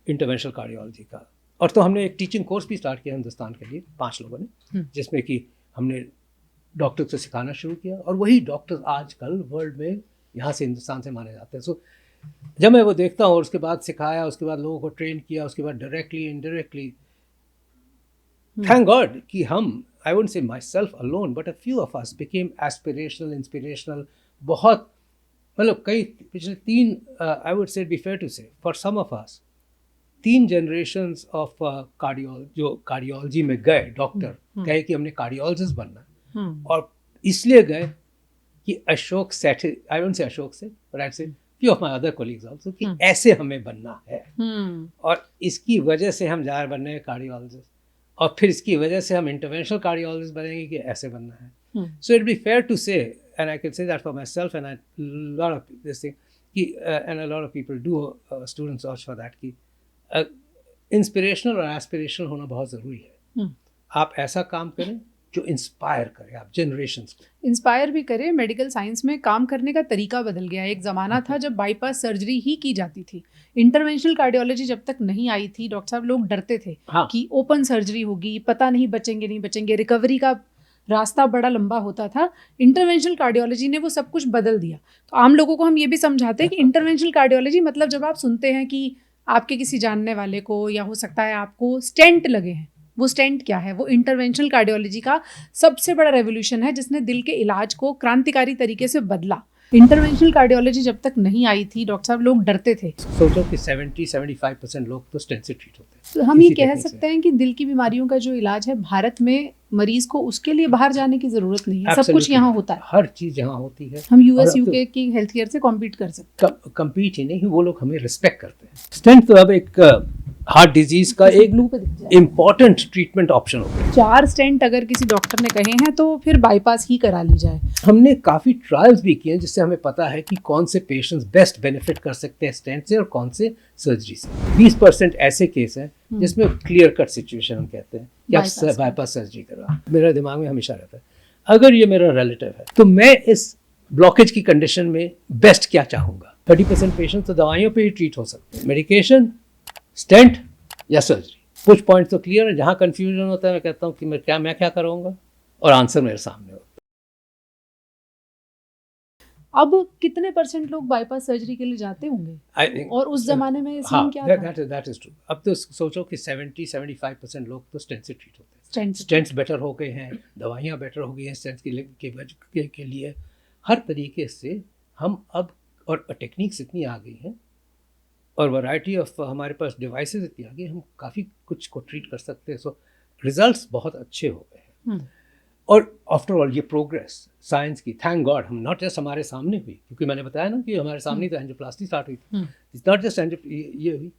इंटरवेंशनल कार्डियोलॉजी का। और तो हमने एक टीचिंग कोर्स भी स्टार्ट किया हिंदुस्तान के लिए 5 लोगों ने, जिसमें कि हमने डॉक्टर से सिखाना शुरू किया और वही डॉक्टर आजकल वर्ल्ड में यहाँ से हिंदुस्तान से माने जाते हैं। सो जब मैं वो देखता हूँ और उसके बाद सिखाया, उसके बाद लोगों को ट्रेन किया, उसके बाद डायरेक्टली इनडायरेक्टली, थैंक गॉड कि हम, I wouldn't say myself alone but a few of us became aspirational, inspirational. बहुत मतलब कई पिछले 3 I would say be fair to say for some of us 3 generations of जो cardiology में गए, doctor कहे कि हमने कार्डियोलॉजिस्ट बनना है और इसलिए गए कि अशोक सेठ, आई वोंट से अशोक से बट आई से few of my other colleagues also कि ऐसे हमें बनना है और इसकी वजह से हम जा बनने हैं कार्डियोलॉजिस्ट और फिर इसकी वजह से हम इंटरवेंशनल कार्डियोलॉजिस्ट बनेंगे कि ऐसे बनना है। So it be fair to say and I can say that for myself and I lot of this thing कि and a lot of people do students also for that कि inspirational और aspirational होना बहुत ज़रूरी है। आप ऐसा काम करें जो इंस्पायर करे, आप जनरेशंस को इंस्पायर भी करे। मेडिकल साइंस में काम करने का तरीका बदल गया। एक ज़माना था जब बाईपास सर्जरी ही की जाती थी, इंटरवेंशनल कार्डियोलॉजी जब तक नहीं आई थी डॉक्टर साहब लोग डरते थे कि ओपन सर्जरी होगी, पता नहीं बचेंगे नहीं बचेंगे, रिकवरी का रास्ता बड़ा लंबा होता था। इंटरवेंशनल कार्डियोलॉजी ने वो सब कुछ बदल दिया। तो आम लोगों को हम ये भी समझाते हैं कि इंटरवेंशनल कार्डियोलॉजी मतलब जब आप सुनते हैं कि आपके किसी जानने वाले को या हो सकता है आपको स्टेंट लगे हैं, वो स्टेंट क्या है? वो इंटरवेंशनल कार्डियोलॉजी का सबसे बड़ा रेवोल्यूशन है जिसने दिल के इलाज को क्रांतिकारी तरीके से बदला। इंटरवेंशनल कार्डियोलॉजी जब तक नहीं आई थी डॉक्टर साहब लोग डरते थे। सोचो कि 70-75% लोग तो स्टेंट से ट्रीट होते हैं। तो हम ये कह सकते हैं कि दिल की बीमारियों का जो इलाज है भारत में मरीज को उसके लिए बाहर जाने की जरूरत नहीं है, सब कुछ यहाँ होता है, हर चीज यहाँ होती है। हम यूएस यूके की हेल्थ केयर से कॉम्पीट कर सकते हैं। कम्पीट ही नहीं, वो लोग हमें रिस्पेक्ट करते हैं। स्टेंट तो अब एक हार्ट डिजीज का एक इम्पॉर्टेंट ट्रीटमेंट ऑप्शन हो गया। 4 स्टेंट अगर किसी डॉक्टर ने कहे हैं तो फिर बाईपास ही करा ली जाए। हमने काफ़ी ट्रायल्स भी किए हैं जिससे हमें पता है कि कौन से पेशेंट्स बेस्ट बेनिफिट कर सकते हैं स्टेंट से और कौन से सर्जरी से। 20% ऐसे केस हैं जिसमें क्लियर कट सिचुएशन हम कहते हैं कि आप बाईपास सर्जरी करवा। मेरा दिमाग में हमेशा रहता है अगर ये मेरा रिलेटिव है तो मैं इस ब्लॉकेज की कंडीशन में बेस्ट क्या चाहूँगा। 30% पेशेंट तो दवाइयों पे ही ट्रीट हो सकते हैं, मेडिकेशन, स्टेंट या सर्जरी। कुछ पॉइंट तो क्लियर है, जहाँ कंफ्यूजन होता है मैं कहता हूँ कि मैं क्या करूँगा और आंसर मेरे सामने होता है। अब कितने % लोग बाईपास सर्जरी के लिए जाते होंगे और उस जमाने में सीन क्या था? That is true. अब तो सोचो कि 70-75% लोग तो स्टेंट से ट्रीट होते हैं। स्टेंट्स बेटर हो गए हैं, दवाइयाँ बेटर हो गई हैं स्टेंट के लिए, हर तरीके से हम अब, और टेक्निक्स इतनी आ गई हैं और वैरायटी ऑफ हमारे पास डिवाइसेस इतनी आ गई, हम काफ़ी कुछ को ट्रीट कर सकते हैं। सो रिजल्ट्स बहुत अच्छे हो गए हैं। और आफ्टर ऑल ये प्रोग्रेस साइंस की, थैंक गॉड, हम नॉट जस्ट हमारे सामने हुई, क्योंकि मैंने बताया ना कि हमारे सामने तो एंजियोप्लास्टी स्टार्ट हुई थी, इट्स नॉट जस्ट ये हुई।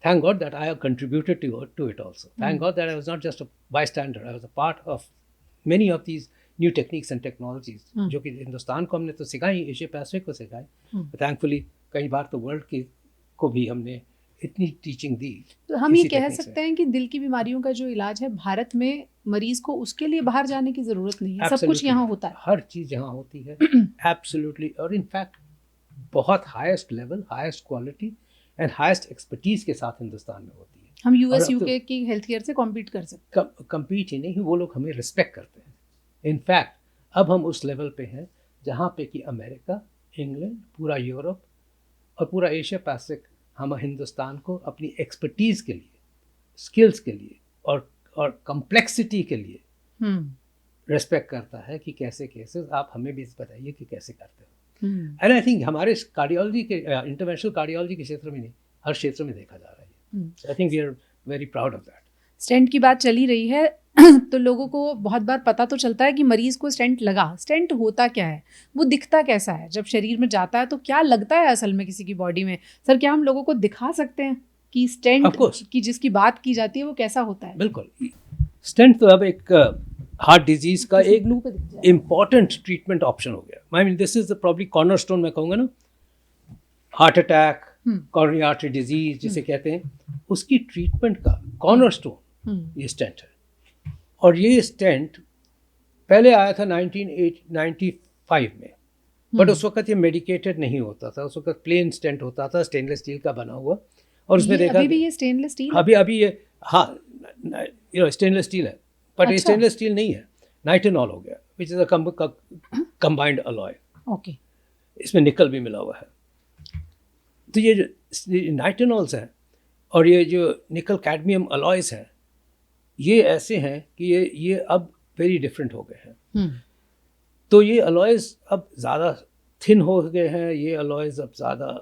Thank God that I have contributed to it also. Thank God that I was not just a bystander, I was a part of many of these new techniques and technologies जो कि हिंदुस्तान को हमने तो सिखाई, Asia Pacific को सिखाई, thankfully कई बार तो वर्ल्ड को भी हमने इतनी टीचिंग दी। तो हम ये कह सकते हैं कि दिल की बीमारियों का जो इलाज है भारत में मरीज को उसके लिए बाहर जाने की जरूरत नहीं है, सब कुछ यहाँ होता है, हर चीज़ यहाँ होती है। एब्सोल्युटली। और इनफैक्ट बहुत highest level, highest quality and highest expertise के साथ हिंदुस्तान में होती है। हम यूएस यूके की हेल्थ केयर से कॉम्पीट कर सकते हैं। कम्पीट ही नहीं, वो लोग हमें रिस्पेक्ट करते हैं। इनफैक्ट अब हम उस लेवल पे हैं जहाँ पे कि अमेरिका, इंग्लैंड, पूरा यूरोप और पूरा एशिया पैसिफिक हम हिंदुस्तान को अपनी एक्सपर्टीज़ के लिए, स्किल्स के लिए और कम्प्लेक्सिटी के लिए रेस्पेक्ट करता है कि कैसे केसेस आप हमें भी बताइए कि कैसे करते हो। एंड आई थिंक हमारे कार्डियोलॉजी के इंटरवेंशनल कार्डियोलॉजी के क्षेत्र में नहीं, हर क्षेत्र में देखा जा रहा है। I think we are very proud of that. Stent की बात चली रही है तो लोगों को बहुत बार पता तो चलता है कि मरीज को स्टेंट लगा। स्टेंट होता क्या है, वो दिखता कैसा है, जब शरीर में जाता है तो क्या लगता है असल में किसी की बॉडी में? सर, क्या हम लोगों को दिखा सकते हैं कि स्टेंट की जिसकी बात की जाती है वो कैसा होता है? बिल्कुल। स्टेंट तो अब एक हार्ट डिजीज का एक इम्पॉर्टेंट ट्रीटमेंट ऑप्शन हो गया। I mean this is the probably cornerstone, मैं कहूँगा ना, heart attack, coronary artery disease जिसे कहते हैं, उसकी ट्रीटमेंट का कॉर्नरस्टोन ये स्टेंट है। और ये स्टेंट पहले आया था 1995 में, बट उस वक्त ये मेडिकेटेड नहीं होता था। उस वक्त प्लेन स्टेंट होता था, स्टेनलेस स्टील का बना हुआ। और उसमें देखा अभी भी ये स्टेनलेस स्टील, अभी ये, हाँ, स्टेनलेस स्टील है, बट ये स्टेनलेस स्टील नहीं है, नाइटेनॉल हो गया, which is a combined alloy. Okay, इसमें निकल भी मिला हुआ है। तो ये जो नाइटेनॉल्स हैं और ये जो निकल कैडमियम अलॉयस हैं, ये ऐसे हैं कि ये अब वेरी डिफरेंट हो गए हैं। तो ये अलॉयस अब ज़्यादा थिन हो गए हैं, ये अलॉयस अब ज़्यादा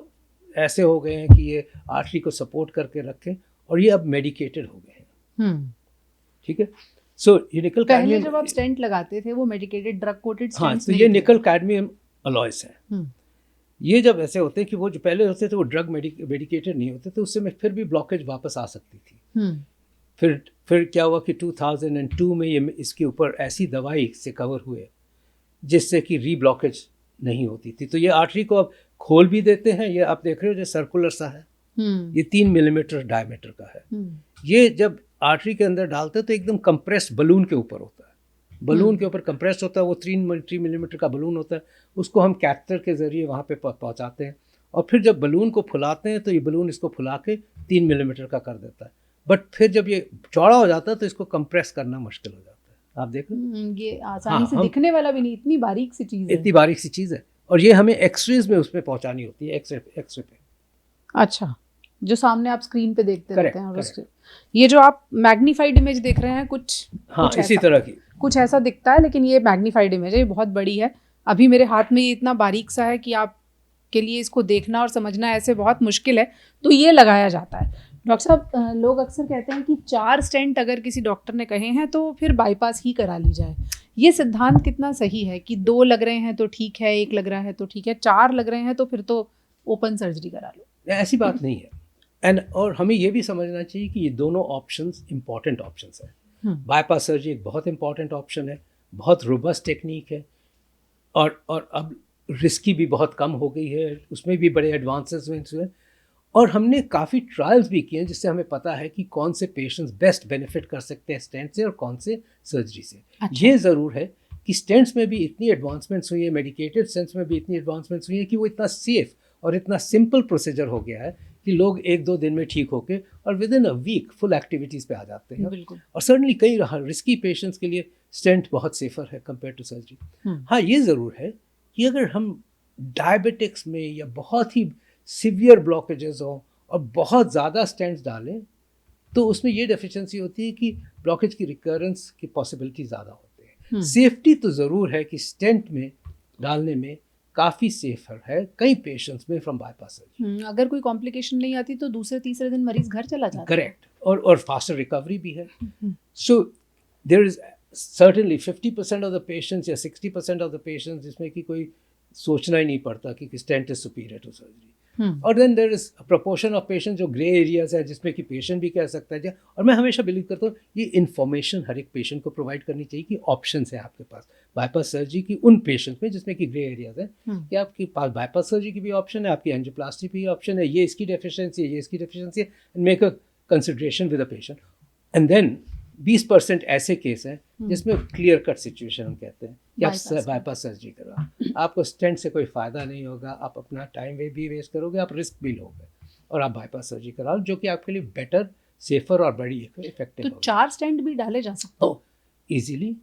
ऐसे हो गए हैं कि ये आर्टरी को सपोर्ट करके रखें, और ये अब मेडिकेटेड हो गए हैं। ठीक है। सो ये निकल पहले जब आप स्टेंट लगाते थे वो मेडिकेटेड ड्रग कोटेड स्टेंट्स, हाँ, तो ये निकल कैडमियम अलॉयस हैं। ये जब ऐसे होते हैं कि वो जो पहले होते थे वो ड्रग मेडिकेटेड नहीं होते थे, उससे में फिर भी ब्लॉकेज वापस आ सकती थी। फिर क्या हुआ कि 2002 में ये इसके ऊपर ऐसी दवाई से कवर हुए जिससे कि रीब्लॉकेज नहीं होती थी। तो ये आर्टरी को अब खोल भी देते हैं। ये आप देख रहे हो जो सर्कुलर सा है, ये 3 मिलीमीटर डायमीटर का है। ये जब आर्टरी के अंदर डालते हैं तो एकदम कंप्रेस्ड बलून के ऊपर होता है, बलून के ऊपर कंप्रेस्ड होता है, वो 3 मिलीमीटर का बलून होता है। उसको हम कैथेटर के ज़रिए वहाँ पे पहुँचाते हैं, और फिर जब बलून को फुलाते हैं तो ये बलून इसको फुला के 3 मिलीमीटर का कर देता है। बट फिर जब ये चौड़ा हो जाता है तो इसको कंप्रेस करना मुश्किल हो जाता है। आप देख रहे हैं, ये आसानी से दिखने वाला भी नहीं, इतनी बारीक सी चीज़ है, इतनी बारीक सी चीज़ है। और ये हमें एक्सरेज में उसमें पहुँचानी होती है, एक्सरे पे। अच्छा, जो सामने आप स्क्रीन पे देखते रहते हैं। और ये जो आप मैग्नीफाइड इमेज देख रहे हैं, कुछ इसी तरह की कुछ ऐसा दिखता है, लेकिन ये मैग्नीफाइड इमेज है, ये बहुत बड़ी है। अभी मेरे हाथ में ये इतना बारीक सा है कि आपके लिए इसको देखना और समझना ऐसे बहुत मुश्किल है। तो ये लगाया जाता है। डॉक्टर साहब, लोग अक्सर कहते हैं कि 4 स्टेंट अगर किसी डॉक्टर ने कहे हैं तो फिर बाईपास ही करा ली जाए। ये सिद्धांत कितना सही है कि 2 लग रहे हैं तो ठीक है, 1 लग रहा है तो ठीक है, 4 लग रहे हैं तो फिर तो ओपन सर्जरी करा लो? ऐसी बात नहीं है। और हमें ये भी समझना चाहिए कि ये दोनों ऑप्शंस इंपॉर्टेंट ऑप्शंस हैं। बाईपास सर्जरी एक बहुत इंपॉर्टेंट ऑप्शन है, बहुत रोबस्ट टेक्निक है, और अब रिस्की भी बहुत कम हो गई है, उसमें भी बड़े एडवांसेसमेंट्स हुए। और हमने काफ़ी ट्रायल्स भी किए हैं जिससे हमें पता है कि कौन से पेशेंट्स बेस्ट बेनिफिट कर सकते हैं स्टेंट से और कौन से सर्जरी से। अच्छा। ये ज़रूर है कि स्टेंट्स में भी इतनी एडवांसमेंट्स हुई है, मेडिकेटेड स्टेंट्स में भी इतनी एडवांसमेंट्स हुई है कि वो इतना सेफ और इतना सिंपल प्रोसीजर हो गया है कि लोग 1-2 दिन में ठीक होके और within a week full activities पे आ जाते हैं। बिल्कुल। और सर्टनली कई रिस्की पेशेंट्स के लिए स्टेंट बहुत सेफर है कंपेयर टू सर्जरी। हाँ, ये ज़रूर है कि अगर हम डायबिटिक्स में या बहुत ही सीवियर ब्लॉकेजेस हों और बहुत ज़्यादा स्टेंट्स डालें तो उसमें ये डेफिशिएंसी होती है कि ब्लॉकेज की रिकरेंस की पॉसिबिलिटी ज़्यादा होती है। सेफ्टी तो ज़रूर है कि स्टेंट में डालने में काफ़ी सेफर है कई पेशेंट्स में फ्रॉम बाईपास सर्जरी। अगर कोई कॉम्प्लिकेशन नहीं आती तो दूसरे तीसरे दिन मरीज घर चला जाता है। करेक्ट। और फास्टर रिकवरी भी है। So there is certainly 50% of the patients या 60% ऑफ द पेशेंट्स जिसमें कि कोई सोचना ही नहीं पड़ता कि stent is superior to surgery. और then there is proportion of patient जो ग्रे एरियाज है जिसमें कि पेशेंट भी कह सकता है। और मैं हमेशा बिलीव करता हूँ ये इन्फॉर्मेशन हर एक पेशेंट को प्रोवाइड करनी चाहिए कि ऑप्शंस है आपके पास बाईपास सर्जरी की उन पेशेंट में जिसमें कि ग्रे एरियाज है कि आपके पास बाईपास सर्जरी की भी ऑप्शन है, आपकी एंजियोप्लास्टी भी ऑप्शन है, ये इसकी डेफिशिएंसी है, ये इसकी डेफिशिएंसी है, and make a consideration with a patient. And then 20% ऐसे केस हैं जिसमें क्लियर कट सिचुएशन हम कहते हैं कि आप बाईपास सर्जरी करो, आपको स्टेंट से कोई फ़ायदा नहीं होगा, आप अपना टाइम भी वेस्ट करोगे, आप रिस्क भी लोगे, और आप बाईपास सर्जरी कराओ जो कि आपके लिए बेटर, सेफर और बड़ी इफेक्टिव। तो 4 स्टेंट भी डाले जा सकते हैं easily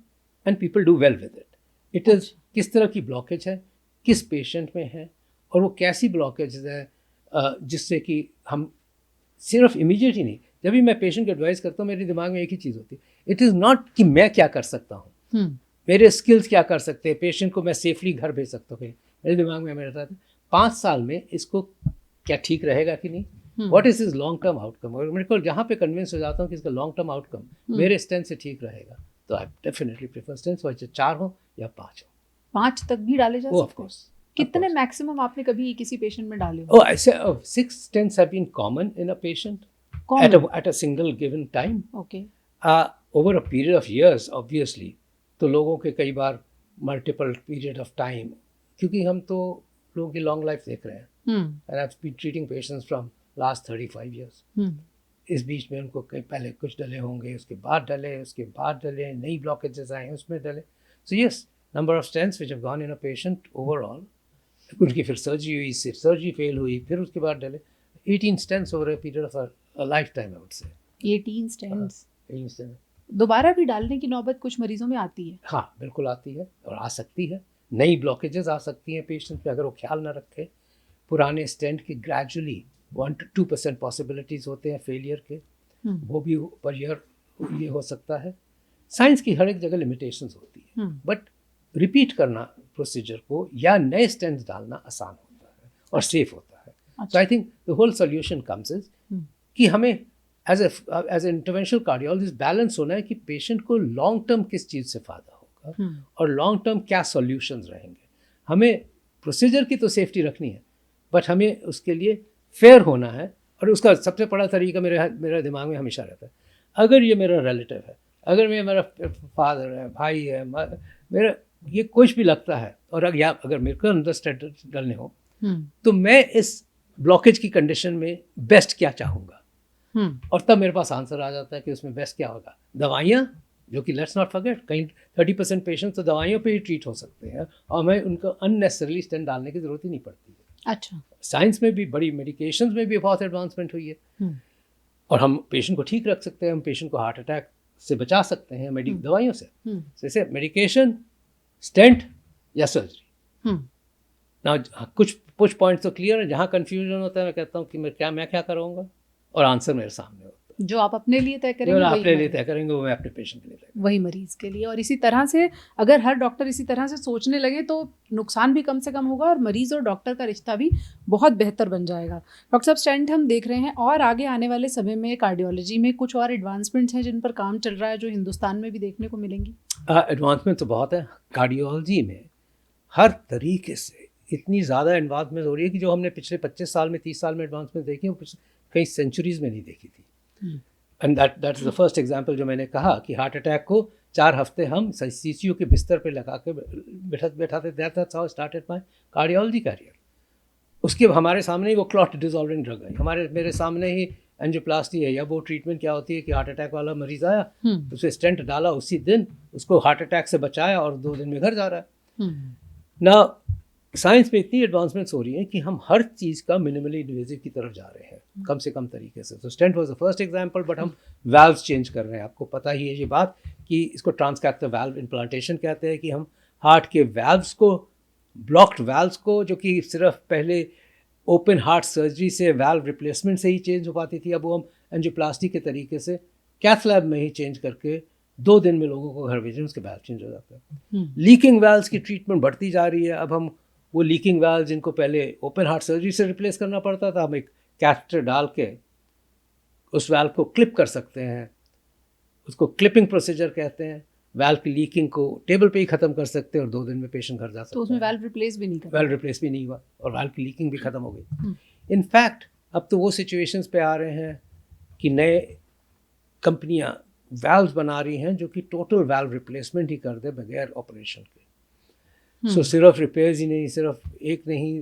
and people do well with it. It is किस तरह की ब्लॉकेज है, किस पेशेंट में है, और वो कैसी ब्लॉकेज है जिससे कि हम सिर्फ इमीडिएट ही नहीं, जब भी मैं पेशेंट को एडवाइस करता हूँ मेरे दिमाग में एक ही चीज़ होती है, इट इज़ नॉट कि मैं क्या कर सकता हूँ, मेरे स्किल्स क्या कर सकते हैं, पेशेंट को मैं सेफली घर भेज सकता हूँ, मेरे दिमाग में मेरे साथ 5 साल में इसको क्या ठीक रहेगा कि नहीं, what is is long term outcome. और मेरे को जहाँ पे कन्विंस हो जाता हूँ कि इसका लॉन्ग टर्म आउटकम मेरे स्टेंट से ठीक रहेगा, तो आई डेफिनेटली प्रेफर स्टेंट्स, चाहे 4 हो या 5 हो। 5 तक भी डाले जा सकते हैं? Of course. कितने मैक्सिमम आपने कभी किसी पेशेंट में डाले? Oh, I say 6 stents have been common in a patient at a single given time. Okay. Over a period of years, obviously. तो लोगों के कई बार multiple period of time, क्योंकि हम तो लोगों की long life देख रहे हैं. And I've been treating patients from last 35 years. इस बीच में उनको पहले कुछ डले होंगे, उसके बाद डले, नई blockages आए उसमें डले. So yes, number of stents which have gone in a patient overall. उनकी फिर सर्जरी हुई, सर्जरी फेल हुई, फिर उसके बाद डले 18 stents over a period of a life time, I would से 18 स्टेंट्स। 18 स्टेंट दोबारा भी डालने की नौबत कुछ मरीजों में आती है? हाँ बिल्कुल आती है और आ सकती है, नई ब्लॉकेजेस आ सकती हैं पेशेंट पे अगर वो ख्याल ना रखे। पुराने स्टेंट की ग्रेजुअली 1 to 2% पॉसिबिलिटीज़ होते हैं फेलियर के, वो भी पर ईयर ये हो सकता है। साइंस की हर एक जगह लिमिटेशंस होती है, बट रिपीट करना प्रोसीजर को या नए स्टेंट्स डालना आसान होता है और सेफ होता है। So I think the whole solution comes is कि हमें as a interventional cardiologist balance होना है कि पेशेंट को लॉन्ग टर्म किस चीज़ से फ़ायदा होगा और लॉन्ग टर्म क्या सॉल्यूशंस रहेंगे। हमें प्रोसीजर की तो सेफ्टी रखनी है, बट हमें उसके लिए फेयर होना है। और उसका सबसे बड़ा तरीका मेरे दिमाग में हमेशा रहता है, अगर ये मेरा रिलेटिव है, अगर मेरा फादर है, भाई है, मेरा ये कुछ भी लगता है और अगर मेरे को अंदर स्टेंट डालने हो तो मैं इस ब्लॉकेज की कंडीशन में बेस्ट क्या चाहूँगा, और तब मेरे पास आंसर आ जाता है कि उसमें बेस्ट क्या होगा। दवाइयाँ, जो कि लेट्स नॉट फॉरगेट कहीं 30% पेशेंट्स तो दवाइयों पे ही ट्रीट हो सकते हैं और हमें उनको अननेसेसरली स्टेंट डालने की ज़रूरत ही नहीं पड़ती है। अच्छा, साइंस में भी बड़ी मेडिकेशंस में भी बहुत एडवांसमेंट हुई है और हम पेशेंट को ठीक रख सकते हैं, हम पेशेंट को हार्ट अटैक से बचा सकते हैं दवाइयों से। जैसे मेडिकेशन, स्टेंट या सर्जरी। ना कुछ पॉइंट्स तो क्लियर है, जहाँ कंफ्यूजन होता है मैं कहता हूँ कि मैं क्या करूँगा, और आंसर मेरे सामने होता है। जो आप अपने लिए तय करेंगे, अपने लिए तय करेंगे, वो मैं अपने पेशेंट के लिए तय करूँगा, वही मरीज के लिए। और इसी तरह से अगर हर डॉक्टर इसी तरह से सोचने लगे तो नुकसान भी कम से कम होगा और मरीज और डॉक्टर का रिश्ता भी बहुत बेहतर बन जाएगा। डॉक्टर साहब, स्टेंट हम देख रहे हैं और आगे आने वाले समय में कार्डियोलॉजी में कुछ और एडवांसमेंट्स हैं जिन पर काम चल रहा है, जो हिंदुस्तान में भी देखने को मिलेंगी? एडवांसमेंट तो बहुत है कार्डियोलॉजी में, हर तरीके से इतनी ज़्यादा एडवांसमेंट हो रही है कि जो हमने पिछले 25 साल में 30 साल में एडवांसमेंट देखी है, कई सेंचुरीज में नहीं देखी थी। And that is the first example जो मैंने कहा कि हार्ट अटैक को 4 हफ्ते हम सीसीयू के बिस्तर पे लगा के बैठाते, that's how started my cardiology career. उसके हमारे सामने ही वो क्लॉट डिसॉल्विंग ड्रग है, मेरे सामने ही एंजियोप्लास्टी है, या वो ट्रीटमेंट क्या होती है कि हार्ट अटैक वाला मरीज आया, उसे स्टेंट डाला, उसी दिन उसको हार्ट अटैक से बचाया और 2 दिन में घर जा रहा है। ना साइंस में इतनी एडवांसमेंट्स हो रही हैं कि हम हर चीज़ का मिनिमली इन्वेजिव की तरफ जा रहे हैं कम से कम तरीके से। तो stent was the first example, but हम वाल्व्स चेंज कर रहे हैं। आपको पता ही है ये बात कि इसको ट्रांसकैथेटर वाल्व इम्प्लांटेशन कहते हैं, कि हम हार्ट के वाल्व्स को, ब्लॉक्ड वाल्व्स को, जो कि सिर्फ पहले ओपन हार्ट सर्जरी से वाल्व रिप्लेसमेंट से ही चेंज हो पाती थी, अब वो हम एंजियोप्लास्टी के तरीके से कैथ लैब में ही चेंज करके 2 दिन में लोगों को घर भेजें, उसके वाल्व चेंज हो जाता है। लीकिंग वाल्व्स की ट्रीटमेंट बढ़ती जा रही है। अब हम वो लीकिंग वाल्व जिनको पहले ओपन हार्ट सर्जरी से रिप्लेस करना पड़ता था, हम एक कैथेटर डाल के उस वाल्व को क्लिप कर सकते हैं, उसको क्लिपिंग प्रोसीजर कहते हैं। वाल्व की लीकिंग को टेबल पे ही ख़त्म कर सकते हैं और 2 दिन में पेशेंट घर जा सकता है। तो उसमें वाल्व रिप्लेस भी नहीं करना, वाल्व रिप्लेस भी नहीं हुआ और वाल्व की लीकिंग भी ख़त्म हो गई। इनफैक्ट अब तो वो सिचुएशंस पे आ रहे हैं कि नए कंपनियां वाल्व्स बना रही हैं जो कि टोटल वाल्व रिप्लेसमेंट ही कर दे बगैर ऑपरेशन के। सो सिर्फ रिपेयर्स ही नहीं, सिर्फ एक नहीं,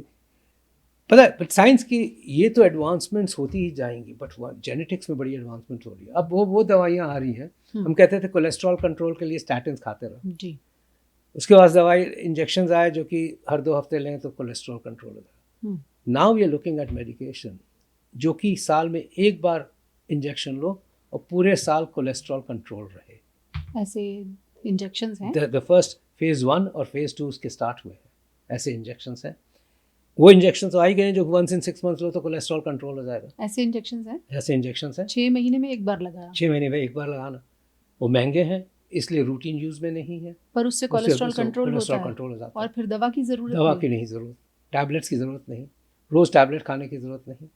पता है, बट साइंस की ये तो एडवांसमेंट्स होती ही जाएंगी, बट जेनेटिक्स में बड़ी एडवांसमेंट हो रही है। अब वो दवाइयाँ आ रही हैं, हम कहते थे कोलेस्ट्रॉल कंट्रोल के लिए स्टैटिन्स खाते रहो जी, उसके बाद दवाई इंजेक्शन आए जो कि हर 2 हफ्ते लें तो कोलेस्ट्रॉल कंट्रोल हो जाए। Now we are looking at medication जो कि साल में 1 बार इंजेक्शन लो और पूरे साल कोलेस्ट्रॉल कंट्रोल रहे। ऐसे इंजेक्शंस हैं? द फर्स्ट फेज़ 1 और फेज़ 2 उसके स्टार्ट हुए हैं, ऐसे इंजेक्शंस हैं। वो इंजेक्शन तो आ ही गए हैं जो 1 in 6 months लो तो कोलेस्ट्रॉल कंट्रोल हो जाएगा। ऐसे इंजेक्शन हैं? ऐसे इंजेक्शन हैं 6 महीने में एक बार लगाया। 6 महीने में एक बार लगाना। वो महंगे हैं इसलिए रूटीन यूज़ में नहीं है, पर उससे कोलेस्ट्रॉल कंट्रोल होता है कंट्रोल हो जाता है। और फिर दवा की ज़रूरत दवा नहीं। की नहीं ज़रूरत, टैबलेट्स की ज़रूरत नहीं, रोज़ टैबलेट खाने की ज़रूरत नहीं।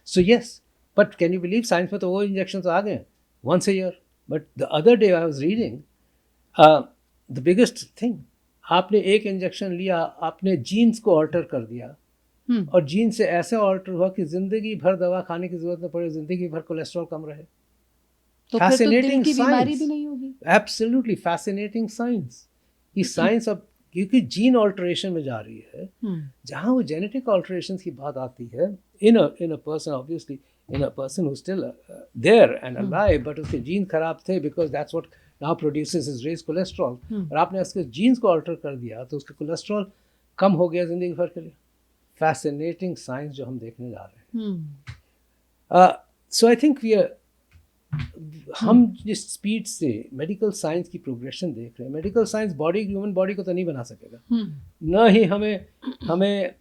So yes, but can you believe science में तो वो इंजेक्शन आ गए once a year। But the other day I was reading the biggest thing, आपने एक इंजेक्शन लिया, आपने जीन्स को ऑल्टर कर दिया और जीन से ऐसे ऑल्टर हुआ कि जिंदगी भर दवा खाने की जरूरत न पड़े, जिंदगी भर कोलेस्ट्रॉल कम रहे। तो फिर तो दिल की बीमारी भी नहीं होगी। Absolutely fascinating science. ये साइंस अब क्योंकि जीन ऑल्टरेशन में जा रही है, जहाँ वो जेनेटिक ऑल्टरेशन की बात आती है in a person, obviously in a person who still there and alive, but उसके जीन खराब थे because that's what now produces his raise cholesterol, और आपने उसके जीन्स को ऑल्टर कर दिया तो उसका कोलेस्ट्रॉल कम हो गया जिंदगी भर के लिए। फैसिनेटिंग साइंस जो हम देखने जा रहे हैं। सो आई थिंक वी आर, हम जिस स्पीड से मेडिकल साइंस की प्रोग्रेशन देख रहे हैं, medical science body, human body को तो नहीं बना सकेगा, न ही हमें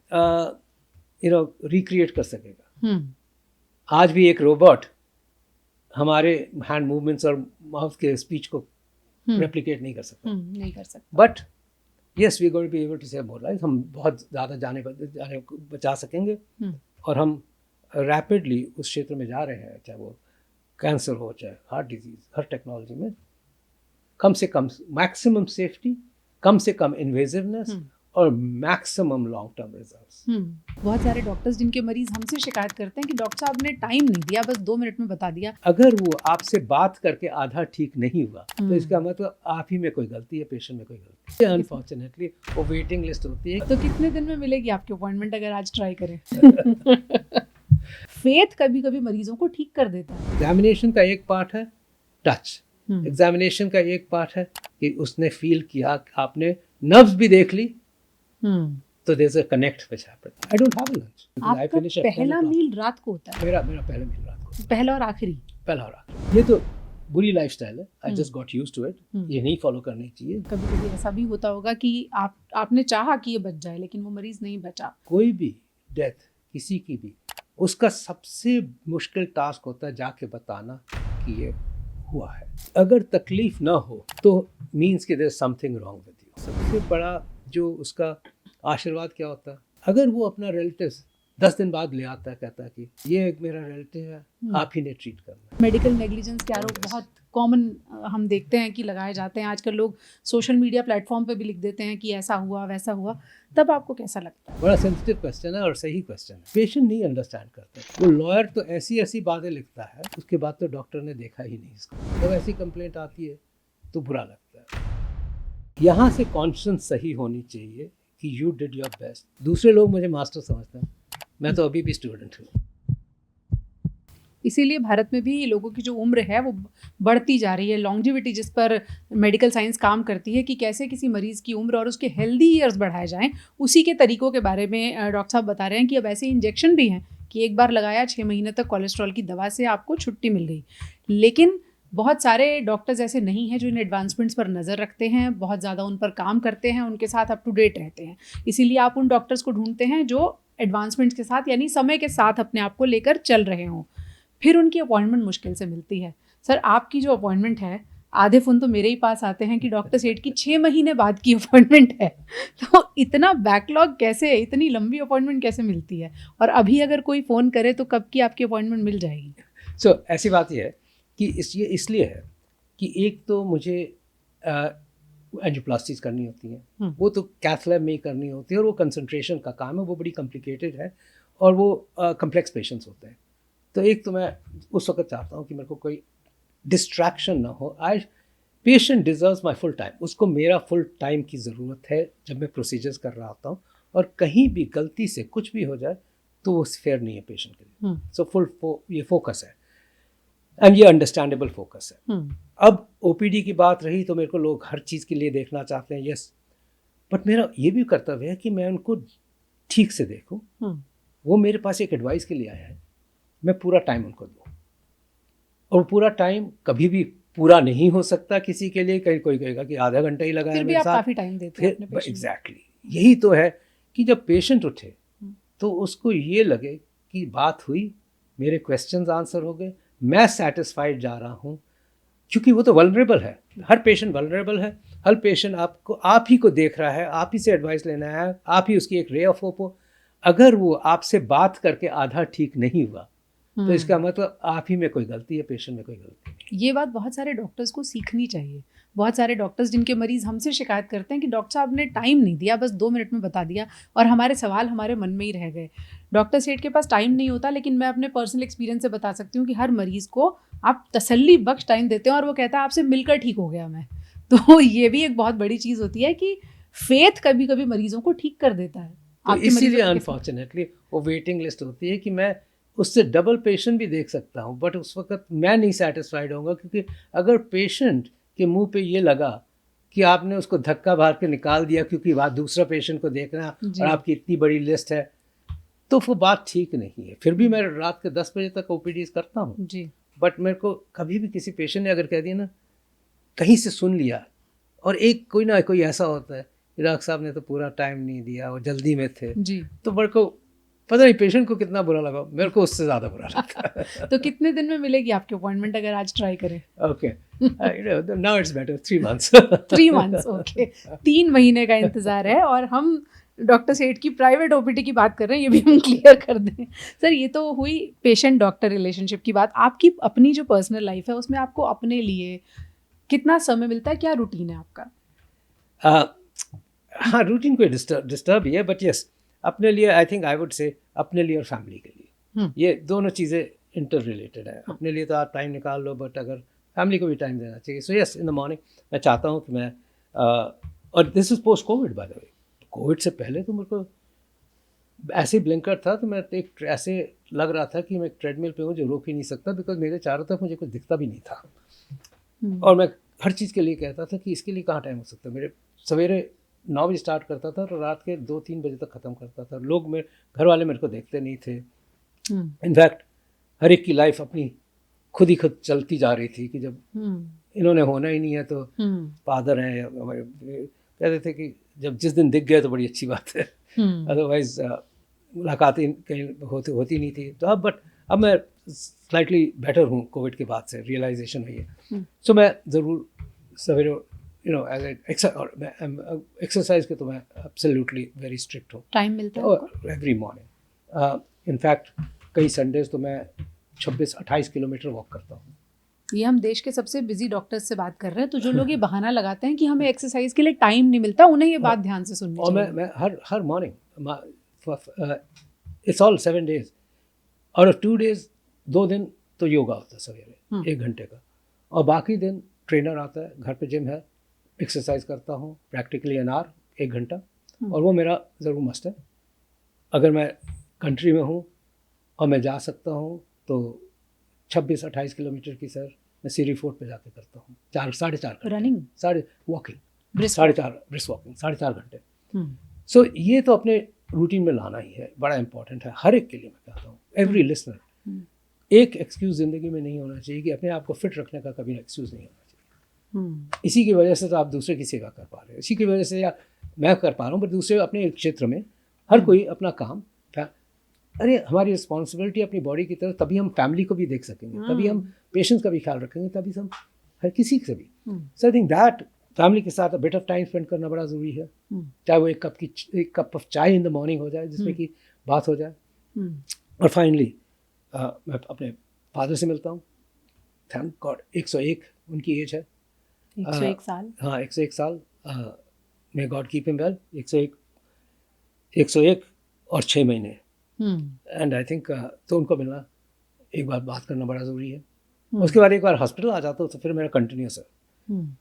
रिक्रिएट कर सकेगा। आज भी एक रोबोट हमारे हैंड मूवमेंट्स और माउथ के स्पीच को रेप्लिकेट नहीं कर सकता। But yes, we are going to be able to save more life. हम बहुत ज़्यादा जाने को बचा सकेंगे और हम रैपिडली उस क्षेत्र में जा रहे हैं, चाहे वो कैंसर हो चाहे हार्ट डिजीज, हर टेक्नोलॉजी में कम से कम मैक्सिमम सेफ्टी, कम से कम इन्वेजिवनेस और मैक्सिमम लॉन्ग टर्म रिजल्ट्स। बहुत सारे डॉक्टर्स जिनके मरीज हमसे शिकायत करते हैं कि डॉक्टर साहब ने टाइम नहीं दिया, बस 2 मिनट में बता दिया। अगर वो आपसे बात करके आधा ठीक नहीं हुआ तो इसका मतलब आप ही में कोई गलती है, पेशेंट में कोई गलती है। अनफॉर्चुनेटली वो वेटिंग लिस्ट होती है। तो कितने दिन में मिलेगी आपकी अपॉइंटमेंट अगर आज ट्राई करें? फेथ कभी कभी मरीजों को ठीक कर देता है। एग्जामिनेशन का एक पार्ट है टच, एग्जामिनेशन का एक पार्ट है कि उसने फील किया, आपने नर्व्स भी देख ली, तो there is a connect which happened. I don't have lunch, I finish at 10 o'clock। पहला मील रात को होता है? मेरा पहला मील रात को, पहला और आखिरी? पहला और आखिरी। ये तो बुरी लाइफस्टाइल है, I just got used to it. ये नहीं फॉलो करनी चाहिए। कभी कभी ऐसा भी होता होगा कि आपने चाहा कि ये बच जाए लेकिन वो मरीज नहीं बचा। कोई भी डेथ किसी की भी, उसका सबसे मुश्किल टास्क होता है जाके बताना कि ये हुआ है। अगर तकलीफ ना हो तो मीन्स कि there is something wrong with you. सबसे बड़ा जो उसका आशीर्वाद क्या होता है, अगर वो अपना रिलेटिव 10 दिन बाद ले आता है, कहता है कि ये एक मेरा रिलेटिव है, आप ही ने ट्रीट करना। मेडिकल नेग्लिजेंस के आरोप बहुत कॉमन हम देखते हैं कि लगाए जाते हैं। आजकल लोग सोशल मीडिया प्लेटफॉर्म पे भी लिख देते हैं कि ऐसा हुआ वैसा हुआ, तब आपको कैसा लगता है? बड़ा सेंसिटिव क्वेश्चन है और सही क्वेश्चन है। पेशेंट नहीं अंडरस्टैंड करते। वो लॉयर तो ऐसी बातें लिखता है, उसके बाद तो डॉक्टर ने देखा ही नहीं इसको। जब ऐसी कंप्लेंट आती है तो बुरा लगता है। यहाँ से कॉन्शियस सही होनी चाहिए कि यू डिड योर बेस्ट। दूसरे लोग मुझे मास्टर समझते हैं, मैं तो अभी भी स्टूडेंट हूँ। इसीलिए भारत में भी लोगों की जो उम्र है वो बढ़ती जा रही है। लॉन्जिविटी जिस पर मेडिकल साइंस काम करती है कि कैसे किसी मरीज़ की उम्र और उसके हेल्दी ईयर्स बढ़ाए जाएं, उसी के तरीकों के बारे में डॉक्टर साहब बता रहे हैं कि अब ऐसे इंजेक्शन भी हैं कि एक बार लगाया 6 महीने तक कोलेस्ट्रॉल की दवा से आपको छुट्टी मिल गई। लेकिन बहुत सारे डॉक्टर्स ऐसे नहीं हैं जो इन एडवांसमेंट्स पर नज़र रखते हैं, बहुत ज़्यादा उन पर काम करते हैं, उनके साथ अप टू डेट रहते हैं। इसीलिए आप उन डॉक्टर्स को ढूंढते हैं जो एडवांसमेंट्स के साथ यानी समय के साथ अपने आप को लेकर चल रहे हों। फिर उनकी अपॉइंटमेंट मुश्किल से मिलती है। सर, आपकी जो अपॉइंटमेंट है, आधे फ़ोन तो मेरे ही पास आते हैं कि डॉक्टर सेठ की 6 महीने बाद की अपॉइंटमेंट है। तो इतना बैकलॉग कैसे, इतनी लंबी अपॉइंटमेंट कैसे मिलती है? और अभी अगर कोई फ़ोन करे तो कब की आपकी अपॉइंटमेंट मिल जाएगी? सो ऐसी बात ये है कि इसलिए है कि एक तो मुझे एंजियोप्लास्टीज करनी होती है, वो तो कैथ लैब में ही करनी होती है और वो कंसंट्रेशन का काम है, वो बड़ी कॉम्प्लिकेटेड है और वो कम्प्लेक्स पेशेंट्स होते हैं। तो एक तो मैं उस वक्त चाहता हूँ कि मेरे को कोई डिस्ट्रैक्शन ना हो। I patient deserves my full time, उसको मेरा फुल टाइम की ज़रूरत है जब मैं प्रोसीजर्स कर रहा होता हूँ, और कहीं भी गलती से कुछ भी हो जाए तो वो फेयर नहीं है पेशेंट के लिए। सो ये फोकस है एंड ये अंडरस्टैंडेबल फोकस है। अब ओपीडी की बात रही तो मेरे को लोग हर चीज़ के लिए देखना चाहते हैं, यस, बट मेरा ये भी कर्तव्य है कि मैं उनको ठीक से देखूं। वो मेरे पास एक एडवाइस के लिए आया है, मैं पूरा टाइम उनको दूं, और पूरा टाइम कभी भी पूरा नहीं हो सकता किसी के लिए। कहीं कोई कहेगा कि आधा घंटा ही लगा है मेरे साथ, काफी टाइम देते हैं। एग्जैक्टली यही तो है कि जब पेशेंट उठे तो उसको ये लगे कि बात हुई, मेरे क्वेश्चंस आंसर हो गए, मैं सेटिस्फाइड जा रहा हूँ, क्योंकि वो तो वल्नरेबल है, हर पेशेंट वल्नरेबल है, हर पेशेंट आप ही को देख रहा है, आप ही से एडवाइस लेना है, आप ही उसकी एक रे ऑफ होप हो। अगर वो आपसे बात करके आधा ठीक नहीं हुआ तो इसका मतलब आप ही में कोई गलती है, पेशेंट में कोई गलती नहीं। ये बात बहुत सारे डॉक्टर्स को सीखनी चाहिए। बहुत सारे डॉक्टर्स जिनके मरीज हमसे शिकायत करते हैं कि डॉक्टर साहब ने टाइम नहीं दिया, बस 2 मिनट में बता दिया और हमारे सवाल हमारे मन में ही रह गए। डॉक्टर सेठ के पास टाइम नहीं होता, लेकिन मैं अपने पर्सनल एक्सपीरियंस से बता सकती हूँ कि हर मरीज को आप तसल्ली बख्श टाइम देते हैं और वो कहता है आपसे मिलकर ठीक हो गया मैं। तो ये भी एक बहुत बड़ी चीज़ होती है कि फेथ कभी कभी मरीजों को ठीक कर देता है। तो इसीलिए अनफॉर्चुनेटली वो वेटिंग लिस्ट होती है कि मैं उससे डबल पेशेंट भी देख सकता हूँ, बट उस वक्त मैं नहीं सेटिस्फाइड होऊंगा, क्योंकि अगर पेशेंट के मुंह पे ये लगा कि आपने उसको धक्का मार के निकाल दिया क्योंकि वहाँ दूसरा पेशेंट को देखना और आपकी इतनी बड़ी लिस्ट है, तो वो बात ठीक नहीं है। फिर भी मैं रात के 10 बजे तक ओपीडीज करता हूँ जी, बट मेरे को कभी भी किसी पेशेंट ने अगर कह दिया ना, कहीं से सुन लिया, और एक कोई ना कोई ऐसा होता है, डॉक्टर साहब ने तो पूरा टाइम नहीं दिया, वो जल्दी में थे जी, तो मेरे को पता नहीं पेशेंट को कितना बुरा लगा, मेरे को उससे ज़्यादा बुरा लगा। तो कितने दिन में मिलेगी आपकी अपॉइंटमेंट अगर आज ट्राई करें? Okay, now it's better 3 months। 3 months, okay. 3 महीने का इंतजार है और हम डॉक्टर सेठ की प्राइवेट ओपीडी की बात कर रहे हैं, ये भी हम क्लियर कर दें। सर, ये तो हुई पेशेंट डॉक्टर रिलेशनशिप की बात। आपकी अपनी जो पर्सनल लाइफ है उसमें आपको अपने लिए कितना समय मिलता है, क्या रूटीन है आपका? हाँ, रूटीन कोई डिस्टर्ब ही है, बट यस, अपने लिए आई थिंक आई वुड से अपने लिए और फैमिली के लिए, ये दोनों चीज़ें इंटर रिलेटेड है। अपने लिए तो आप टाइम निकाल लो, बट अगर फैमिली को भी टाइम देना चाहिए। So yes, in the morning मैं चाहता हूँ कि मैं और this is post Covid bye the way. Covid से पहले तो मेरे को ऐसे ही ब्लिंकर था, तो मैं एक ऐसे लग रहा था कि मैं एक ट्रेडमिल पे हूँ जो रोक ही नहीं सकता, बिकॉज मेरे चारों तरफ मुझे कुछ दिखता भी नहीं था। और मैं हर चीज़ के लिए कहता था कि इसके लिए कहाँ टाइम हो सकता है। मेरे सवेरे 9 बजे स्टार्ट करता था और रात के 2-3 बजे तक ख़त्म करता था। लोग मेरे घर वाले मेरे को देखते नहीं थे। इनफैक्ट हर एक की लाइफ अपनी खुद ही खुद चलती जा रही थी कि जब इन्होंने होना ही नहीं है तो फादर हैं, कहते थे कि जब जिस दिन दिख गए तो बड़ी अच्छी बात है, अदरवाइज मुलाकातें कहीं होती नहीं थी। तो अब मैं स्लाइटली बेटर हूँ कोविड के बाद से, रियलाइजेशन हुई है। सो मैं ज़रूर सवेरे एक्सरसाइज के तो मैं एब्सोल्युटली वेरी स्ट्रिक्ट हूँ। टाइम मिलता है एवरी मॉर्निंग। इनफैक्ट कई संडेज तो मैं 26-28 किलोमीटर वॉक करता हूँ। ये हम देश के सबसे बिजी डॉक्टर्स से बात कर रहे हैं, तो जो लोग ये बहाना लगाते हैं कि हमें एक्सरसाइज के लिए टाइम नहीं मिलता, उन्हें ये बात ध्यान से सुननी चाहिए। और मैं हर मॉर्निंग इट्स ऑल 7 days, और 2 days 2 दिन तो योगा होता है सवेरे 1 घंटे का, और बाकी दिन ट्रेनर आता है, घर पे जिम है, एक्सरसाइज करता हूँ प्रैक्टिकली एन आवर 1 घंटा, और वो मेरा ज़रूर मस्ट है। अगर मैं कंट्री में हूँ और मैं जा सकता हूँ तो 26-28 किलोमीटर की सर मैं सीरी फोर्ट पे जाके करता हूँ, 4-4.5 रनिंग, वॉकिंग 4.5 ब्रिस्क वॉकिंग 4.5 घंटे। सो ये तो अपने रूटीन में लाना ही है, बड़ा इंपॉर्टेंट है हर एक के लिए। मैं कहता हूँ एवरी लिसनर, एक एक्सक्यूज़ ज़िंदगी में नहीं होना चाहिए कि अपने आप को फिट रखने का कभी एक्सक्यूज़ नहीं होना चाहिए। इसी की वजह से तो आप दूसरे की सेवा कर पा रहे हो, इसी की वजह से या मैं कर पा रहा हूँ, बट दूसरे अपने क्षेत्र में हर कोई अपना काम, अरे हमारी रिस्पॉन्सिबिलिटी अपनी बॉडी की तरफ, तभी हम फैमिली को भी देख सकेंगे, तभी हम पेशेंट्स का भी ख्याल रखेंगे, तभी हम हर किसी से भी। सो आई थिंक दैट फैमिली के साथ बिट ऑफ टाइम स्पेंड करना बड़ा ज़रूरी है, चाहे वो एक कप ऑफ चाय इन द मॉर्निंग हो जाए जिसमें कि बात हो जाए। और फाइनली मैं अपने फादर से मिलता हूँ, थैंक गॉड 101 उनकी एज है, 101 साल। हाँ 101 साल, may God keep him well. 101 और 6 महीने, एंड आई थिंक तो उनको मिलना, एक बार बात करना बड़ा ज़रूरी है। उसके बाद एक बार हॉस्पिटल आ जाता हूँ तो फिर मेरा कंटिन्यूस है।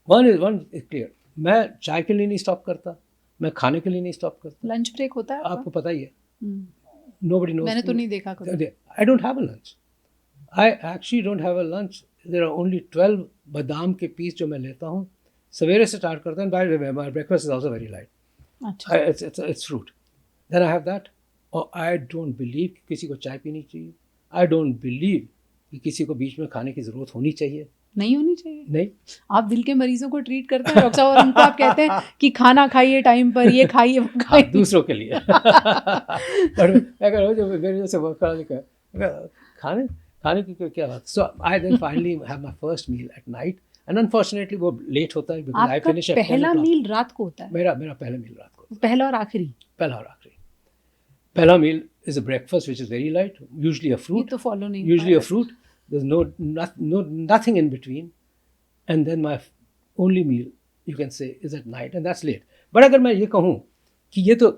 वन इज क्लियर, मैं चाय के लिए नहीं स्टॉप करता, मैं खाने के लिए नहीं स्टॉप करता। लंच ब्रेक होता है आपको पता ही है, नोबडी नोस। मैंने तो नहीं देखा कभी। I don't have a lunch, I actually don't have a lunch. There are only 12 बादाम के पीस जो मैं लेता हूँ, सवेरे से स्टार्ट करता हूँ। By the way my breakfast is also very light, it's fruit, then I have that. और आई डोंट बिलीव कि किसी को चाय पीनी चाहिए, आई डोंट बिलीव कि किसी को बीच में खाने की ज़रूरत होनी चाहिए। नहीं होनी चाहिए। नहीं, आप दिल के मरीजों को ट्रीट करते हैं डॉक्टर साहब और उनको आप कहते हैं कि खाना खाइए टाइम पर, ये खाइए वो हाँ, खाइए। दूसरों के लिए पर मैं कह रहा हूँ जो मेरे जैसे वर्क खाने खाने की क्या बात। So I then finally have my first meal at night and unfortunately वो लेट होता है बिकॉज़ आई आपका फिनिश एट पहला मील रात को होता है? मेरा पहला मील रात को, पहला और आखिरी? पहला और आखिरी। पहला meal is a breakfast which is very light, usually a ये फ्रूट, तो फॉलो नहीं usually a fruit. There's nothing in between, and then my only meal you can say is at night, and that's late. But अगर मैं ये कहूँ कि ये तो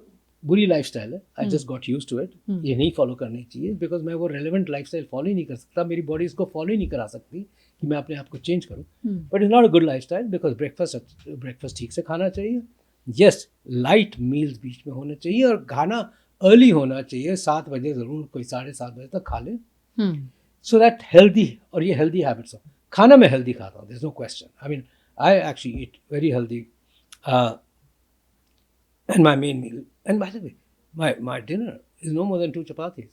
बुरी लाइफस्टाइल है, I just got used to it, ये नहीं फॉलो करनी चाहिए बिकॉज मैं वो रेलिवेंट लाइफस्टाइल फॉलो ही नहीं कर सकता, मेरी बॉडी इसको फॉलो ही नहीं करा सकती कि मैं अपने आप को चेंज करूँ। But it's not a good lifestyle because breakfast ठीक से खाना चाहिए, यस लाइट मील्स बीच में होना चाहिए और खाना अर्ली होना चाहिए, 7 बजे ज़रूर, कोई 7:30 बजे तक खा ले। So that healthy, और ये healthy habits हो, खाना मैं healthy खाता हूँ, there's no question. I mean, I actually eat very healthy, and my main meal, and by the way, my dinner is no more than 2 chapatis.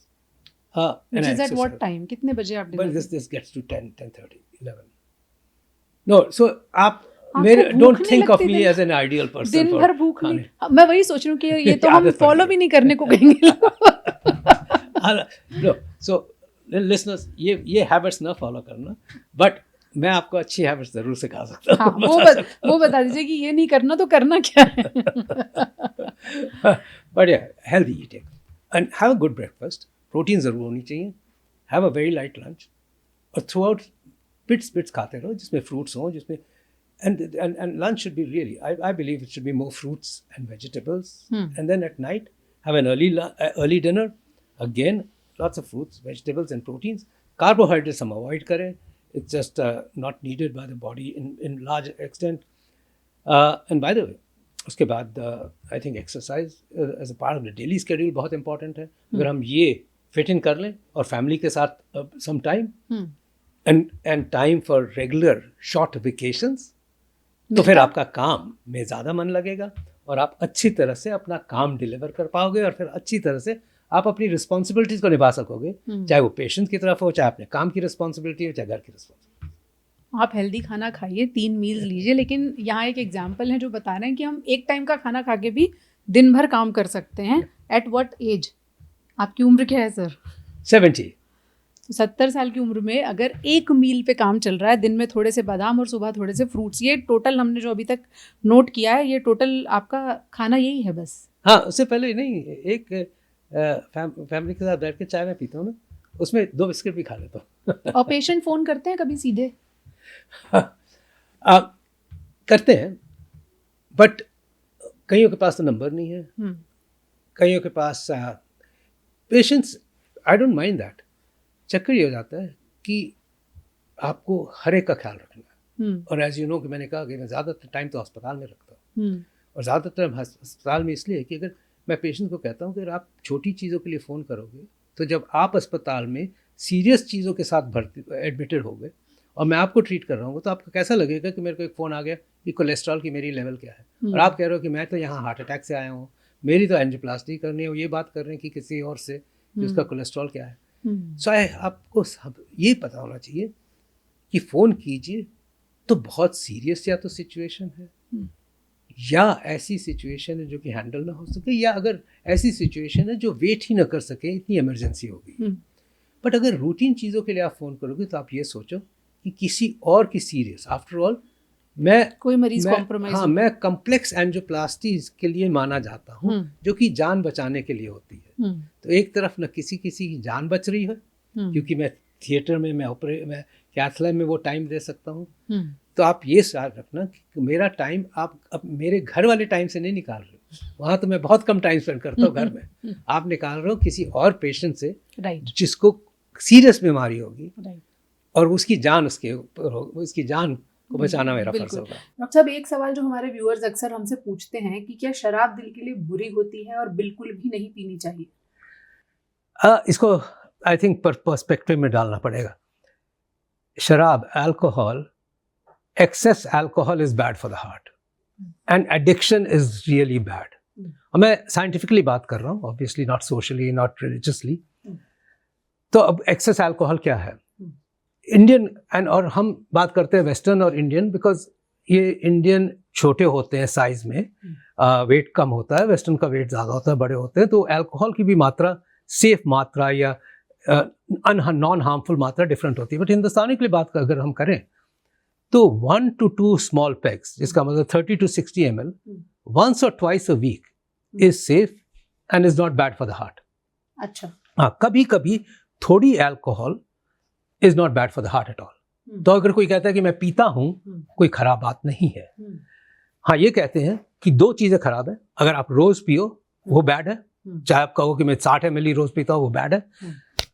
Which is at what time? कितने बजे आप But dinner? this gets to 10, 10:30, 11. No, so आप आपको भूख don't नहीं think of लगती me दिन- as an ideal person. दिन for भर भूख खाने। नहीं। मैं वही सोच रही हूँ कि ये तो हम आदत पड़ फॉलो गई। भी नहीं करने को कहेंगे। No, so listeners, ये हैबिट्स ना फॉलो करना, बट मैं आपको अच्छी हैबिट्स जरूर सिखा सकता हाँ, हूँ। वो बता दीजिए कि ये नहीं करना तो करना क्या है। But healthy eating and have a good breakfast, protein ज़रूर होनी चाहिए, have a very light lunch और थ्रू आउट बिट्स खाते रहो जिसमें फ्रूट्स हों, जिसमें and lunch should be really, I believe it should be more fruits and vegetables. And then at night have an early dinner, again lots of fruits, vegetables and proteins. Carbohydrates हम avoid करें, it's just not needed by the body in large extent. And by the way, उसके बाद I think exercise as a part of the daily schedule बहुत important है। अगर हम ये fit in कर लें और family के साथ some time and time for regular short vacations, तो फिर आपका काम में ज़्यादा मन लगेगा और आप अच्छी तरह से अपना काम डिलीवर कर पाओगे और फिर अच्छी तरह से आप अपनी रिस्पॉन्सिबिलिटीज़ को निभा सकोगे, चाहे वो पेशेंट की तरफ हो, चाहे अपने काम की रिस्पॉन्सिबिलिटी हो, चाहे घर की रिस्पॉन्सिबिलिटी। आप हेल्दी खाना खाइए, 3 मील्स लीजिए, लेकिन यहाँ एक एग्जाम्पल है जो बता रहे हैं कि हम एक टाइम का खाना खा के भी दिन भर काम कर सकते हैं। At what age? आपकी उम्र क्या है सर? 70। 70 साल की उम्र में अगर एक मील पे काम चल रहा है, दिन में थोड़े से बादाम और सुबह थोड़े से फ्रूट्स, ये टोटल हमने जो अभी तक नोट किया है, ये टोटल आपका खाना यही है बस? हाँ, उससे पहले नहीं, एक फैमिली के साथ बैठ के चाय में पीता हूँ ना, उसमें 2 बिस्किट भी खा लेता हूँ। और पेशेंट फ़ोन करते हैं कभी सीधे? करते हैं, बट कईयों के पास तो नंबर नहीं है, कईयों के पास patients, I don't mind that. चक्कर ये हो जाता है कि आपको हर एक का ख्याल रखना है, और एज यू नो कि मैंने कहा कि मैं ज़्यादातर टाइम तो अस्पताल में रखता हूँ, और ज़्यादातर अस्पताल में इसलिए कि अगर मैं पेशेंट को कहता हूँ कि अगर आप छोटी चीज़ों के लिए फ़ोन करोगे, तो जब आप अस्पताल में सीरियस चीज़ों के साथ एडमिटेड हो गए और मैं आपको ट्रीट कर रहा हूँ, तो आपको कैसा लगेगा कि मेरे को एक फ़ोन आ गया कि कोलेस्ट्रॉल की मेरी लेवल क्या है, और आप कह रहे हो कि मैं तो यहाँ हार्ट अटैक से आया हूँ, मेरी तो एंजियोप्लास्टी करनी है, और ये बात कर रहे हैं कि किसी और से जिसका कोलेस्ट्रॉल क्या है। सो आपको ये पता होना चाहिए कि फ़ोन कीजिए तो बहुत सीरियस या तो सिचुएशन है, या ऐसी सिचुएशन है जो कि हैंडल ना हो सके, या अगर ऐसी सिचुएशन है जो वेट ही ना कर सके, इतनी इमरजेंसी हो गई। बट अगर रूटीन चीज़ों के लिए आप फ़ोन करोगे तो आप ये सोचो कि किसी और की सीरियस, आफ्टर ऑल कोई मरीज कॉम्प्रोमाइज, हाँ, मैं कम्प्लेक्स एंजियोप्लास्टी के लिए माना जाता हूँ, जो कि जान बचाने के लिए होती है। तो एक तरफ न किसी की जान बच रही है, क्योंकि मैं थिएटर में, मैं कैथ लैब में वो टाइम दे सकता हूँ, तो आप ये याद रखना कि मेरा टाइम आप अब मेरे घर वाले टाइम से नहीं निकाल रहे हो, वहाँ तो मैं बहुत कम टाइम स्पेंड करता हूँ घर में, आप निकाल रहे हो किसी और पेशेंट से, जिसको सीरियस बीमारी होगी, और उसकी जान उसके ऊपर हो, उसकी जान को बचाना मेरा फर्ज होगा। डॉक्टर साहब, एक सवाल जो हमारे व्यूअर्स अक्सर हमसे पूछते हैं कि क्या शराब दिल के लिए बुरी होती है और बिल्कुल भी नहीं पीनी चाहिए? इसको आई थिंक पर्सपेक्टिव में डालना पड़ेगा। शराब, alcohol, excess alcohol is bad for the heart and addiction is really bad. और मैं साइंटिफिकली बात कर रहा हूँ, obviously not socially, not religiously. तो अब एक्सेस अल्कोहल क्या है? इंडियन एंड और हम बात करते हैं वेस्टर्न और इंडियन बिकॉज ये इंडियन छोटे होते हैं साइज में, वेट कम होता है, वेस्टर्न का वेट ज़्यादा होता है, बड़े होते हैं, तो अल्कोहल की भी मात्रा सेफ मात्रा या नॉन हार्मफुल मात्रा डिफरेंट होती है। बट हिंदुस्तानी के लिए बात अगर हम करें तो 1 to 2 स्मॉल पैक्स, जिसका मतलब 30 to 60 ml once or twice a week is safe and is not bad for the heart. अच्छा, हाँ, कभी कभी थोड़ी alcohol is not bad for the heart at all. तो अगर कोई कहता है कि मैं पीता हूँ, कोई खराब बात नहीं है। हाँ, ये कहते हैं कि दो चीजें खराब है, अगर आप रोज पियो वो बैड है, चाहे आप कहो कि मैं 60 ml रोज पीता हूँ वो बैड है।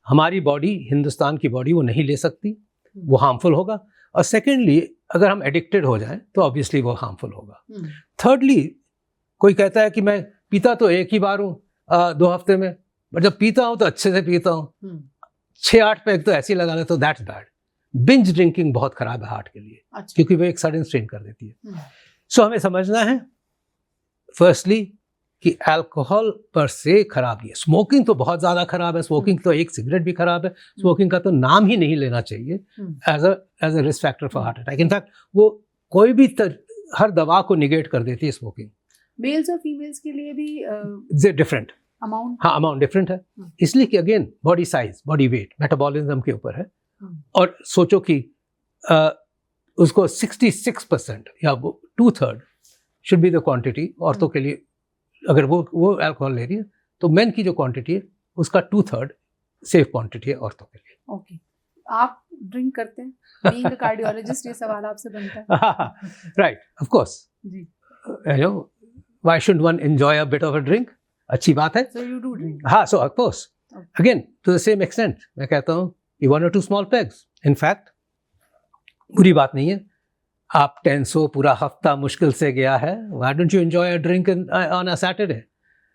हमारी बॉडी, हिंदुस्तान की बॉडी वो नहीं ले सकती, वो हार्मफुल होगा। और सेकेंडली अगर हम एडिक्टेड हो जाएं तो ऑब्वियसली वो हार्मफुल होगा। थर्डली कोई कहता है कि मैं पीता तो एक ही बार हूँ 2 हफ्ते में, बट जब पीता हूँ तो अच्छे से पीता हूँ, 6-8 पैक तो ऐसे ही लगा लेते, तो दैट्स बैड। बिंज ड्रिंकिंग बहुत खराब है हार्ट के लिए। अच्छा। क्योंकि वो एक सडन स्ट्रेन कर देती है। सो हमें समझना है फर्स्टली कि अल्कोहल पर से खराब नहीं है। स्मोकिंग तो बहुत ज़्यादा खराब है, स्मोकिंग तो एक सिगरेट भी खराब है, स्मोकिंग का तो नाम ही नहीं लेना चाहिए as a risk factor for heart attack. In fact वो कोई भी हर दवा को निगेट कर देती है स्मोकिंग। मेल्स और फीमेल्स के लिए भी डिफरेंट अमाउंट, हाँ अमाउंट डिफरेंट है, इसलिए कि again body size, body weight, metabolism के ऊपर है। और सोचो कि उसको 66% या 2/3 शुड बी द क्वांटिटी औरतों के लिए। अगर वो अल्कोहल ले रही है तो मेन की जो क्वांटिटी है उसका 2/3 सेफ क्वांटिटी है औरतों के लिए। ओके, आप ड्रिंक करते हैं? बीइंग अ कार्डियोलॉजिस्ट ये सवाल आपसे बनता है। राइट, ऑफ कोर्स जी। You know, why should one enjoy a bit of a drink? अच्छी बात है। So you do drink? हाँ, so of course again to the same extent मैं कहता हूँ कि 1 or 2 स्मॉल पैग्स, इनफैक्ट बुरी बात नहीं है। आप 10 पूरा हफ्ता मुश्किल से गया है, why don't you enjoy a drink on a Saturday?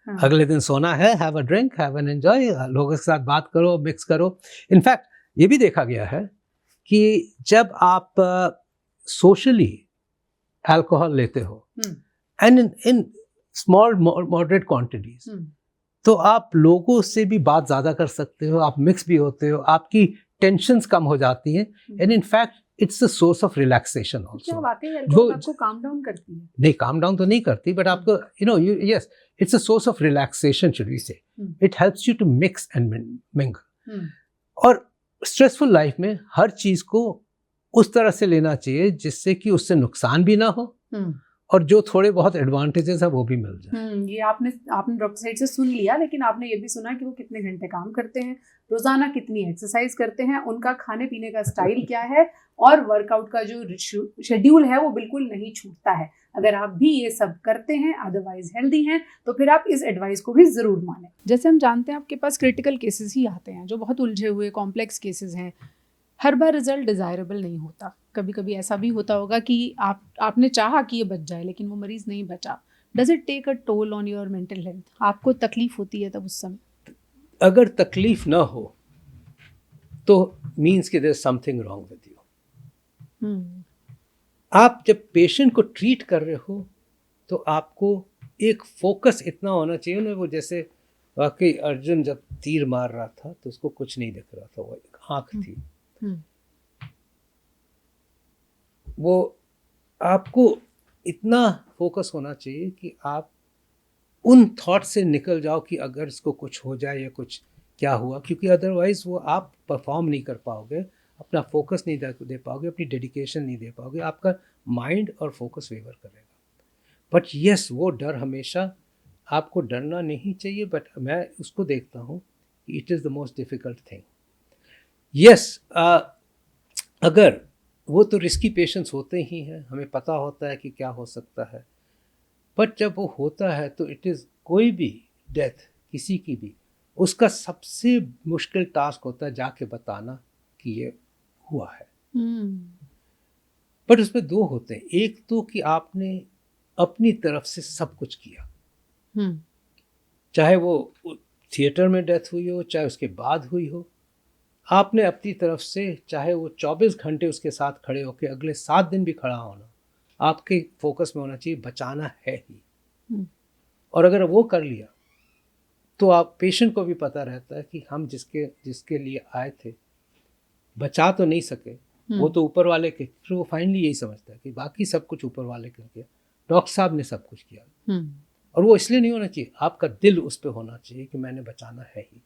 अगले दिन सोना है, have a drink, have an enjoy, लोगों के साथ बात करो, मिक्स करो। इनफैक्ट ये भी देखा गया है कि जब आप सोशली अल्कोहल लेते हो and in small moderate quantities, तो आप लोगों से भी बात ज़्यादा कर सकते हो, आप मिक्स भी होते हो, आपकी टेंशन्स कम हो जाती हैं, and in fact it's a source of relaxation also. क्या वाकई अल्कोहल आपको काम डाउन करती है? नहीं, काम डाउन तो नहीं करती, बट आपको yes, it's a source of relaxation should we say. It helps you to mix and mingle. और स्ट्रेसफुल लाइफ में हर चीज को उस तरह से लेना चाहिए जिससे कि उससे नुकसान भी ना हो और जो थोड़े बहुत एडवांटेजेस है वो भी मिल जाए। ये आपने डॉक्टर साइड से सुन लिया, लेकिन आपने ये भी सुना कि वो कितने घंटे काम करते हैं, रोजाना कितनी एक्सरसाइज करते हैं, उनका खाने पीने का स्टाइल क्या है, और वर्कआउट का जो शेड्यूल है वो बिल्कुल नहीं छूटता है। अगर आप भी ये सब करते हैं, अदरवाइज हेल्दी हैं, तो फिर आप इस एडवाइस को भी ज़रूर मानें। जैसे हम जानते हैं आपके पास क्रिटिकल केसेस ही आते हैं जो बहुत उलझे हुए कॉम्प्लेक्स केसेस हैं। हर बार रिजल्ट डिज़ायरेबल नहीं होता, कभी कभी ऐसा भी होता होगा कि आपने चाहा कि ये बच जाए लेकिन वो मरीज़ नहीं बचा। Does it take a toll on your mental health? आपको तकलीफ होती है तब उस समय? अगर तकलीफ ना हो तो मीन्स कि there is something wrong with you. आप जब पेशेंट को ट्रीट कर रहे हो तो आपको एक फोकस इतना होना चाहिए ना, वो जैसे वाकई अर्जुन जब तीर मार रहा था तो उसको कुछ नहीं दिख रहा था, वो एक आँख थी। वो आपको इतना फोकस होना चाहिए कि आप उन थॉट से निकल जाओ कि अगर इसको कुछ हो जाए या कुछ क्या हुआ, क्योंकि अदरवाइज वो आप परफॉर्म नहीं कर पाओगे, अपना फोकस नहीं दे पाओगे, अपनी डेडिकेशन नहीं दे पाओगे, आपका माइंड और फोकस वेवर करेगा। बट यस, वो डर हमेशा, आपको डरना नहीं चाहिए, बट मैं उसको देखता हूँ कि it is the most difficult thing. Yes, अगर वो तो रिस्की पेशेंट्स होते ही हैं, हमें पता होता है कि क्या हो सकता है, बट जब वो होता है तो इट इज़, कोई भी डेथ किसी की भी, उसका सबसे मुश्किल टास्क होता है जाके बताना कि ये हुआ है। बट उसमें दो होते हैं, एक तो कि आपने अपनी तरफ से सब कुछ किया, चाहे वो थिएटर में डेथ हुई हो, चाहे उसके बाद हुई हो, आपने अपनी तरफ से, चाहे वो 24 घंटे उसके साथ खड़े होकर अगले 7 दिन भी खड़ा होना, आपके फोकस में होना चाहिए बचाना है ही। और अगर वो कर लिया तो आप पेशेंट को भी पता रहता है कि हम जिसके लिए आए थे बचा तो नहीं सके, वो तो ऊपर वाले के, फिर वो फाइनली यही समझता है कि बाकी सब कुछ ऊपर वाले करके, डॉक्टर साहब ने सब कुछ किया। और वो इसलिए नहीं होना चाहिए, आपका दिल उस पर होना चाहिए कि मैंने बचाना है ही।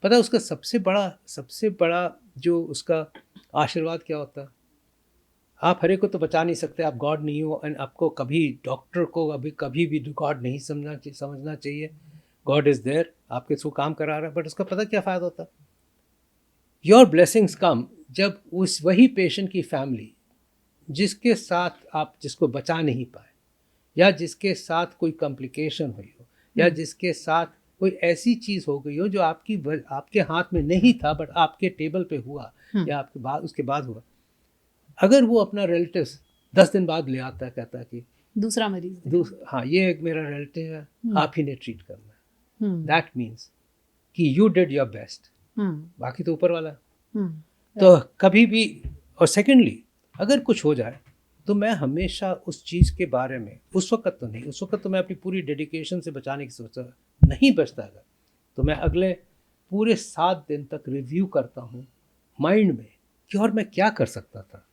पता है उसका सबसे बड़ा जो उसका आशीर्वाद क्या होता है? आप हर एक को तो बचा नहीं सकते, आप गॉड नहीं हो, एंड आपको कभी डॉक्टर को कभी भी गॉड नहीं समझना चाहिए। गॉड इज़ देयर, आपके थ्रू काम करा रहा है, बट उसका पता क्या फ़ायदा होता है? योर ब्लेसिंग्स कम जब उस वही पेशेंट की फैमिली जिसके साथ आप जिसको बचा नहीं पाए, या जिसके साथ कोई कॉम्प्लिकेशन हुई हो, या जिसके साथ कोई ऐसी चीज़ हो गई हो जो आपके हाथ में नहीं था बट आपके टेबल पे हुआ, या आपके बाद उसके बाद हुआ, अगर वो अपना रिलेटिव 10 दिन बाद ले आता है, कहता है कि दूसरा मरीज हाँ ये एक मेरा रिलेटिव है, आप ही ने ट्रीट करना है, दैट मीन्स कि यू डिड योर बेस्ट, बाकी तो ऊपर वाला है। तो कभी भी, और सेकेंडली अगर कुछ हो जाए तो मैं हमेशा उस चीज़ के बारे में, उस वक्त तो नहीं, उस वक्त तो मैं अपनी पूरी डेडिकेशन से बचाने की सोचता, नहीं बचता अगर, तो मैं अगले पूरे 7 दिन तक रिव्यू करता हूँ माइंड में कि और मैं क्या कर सकता था,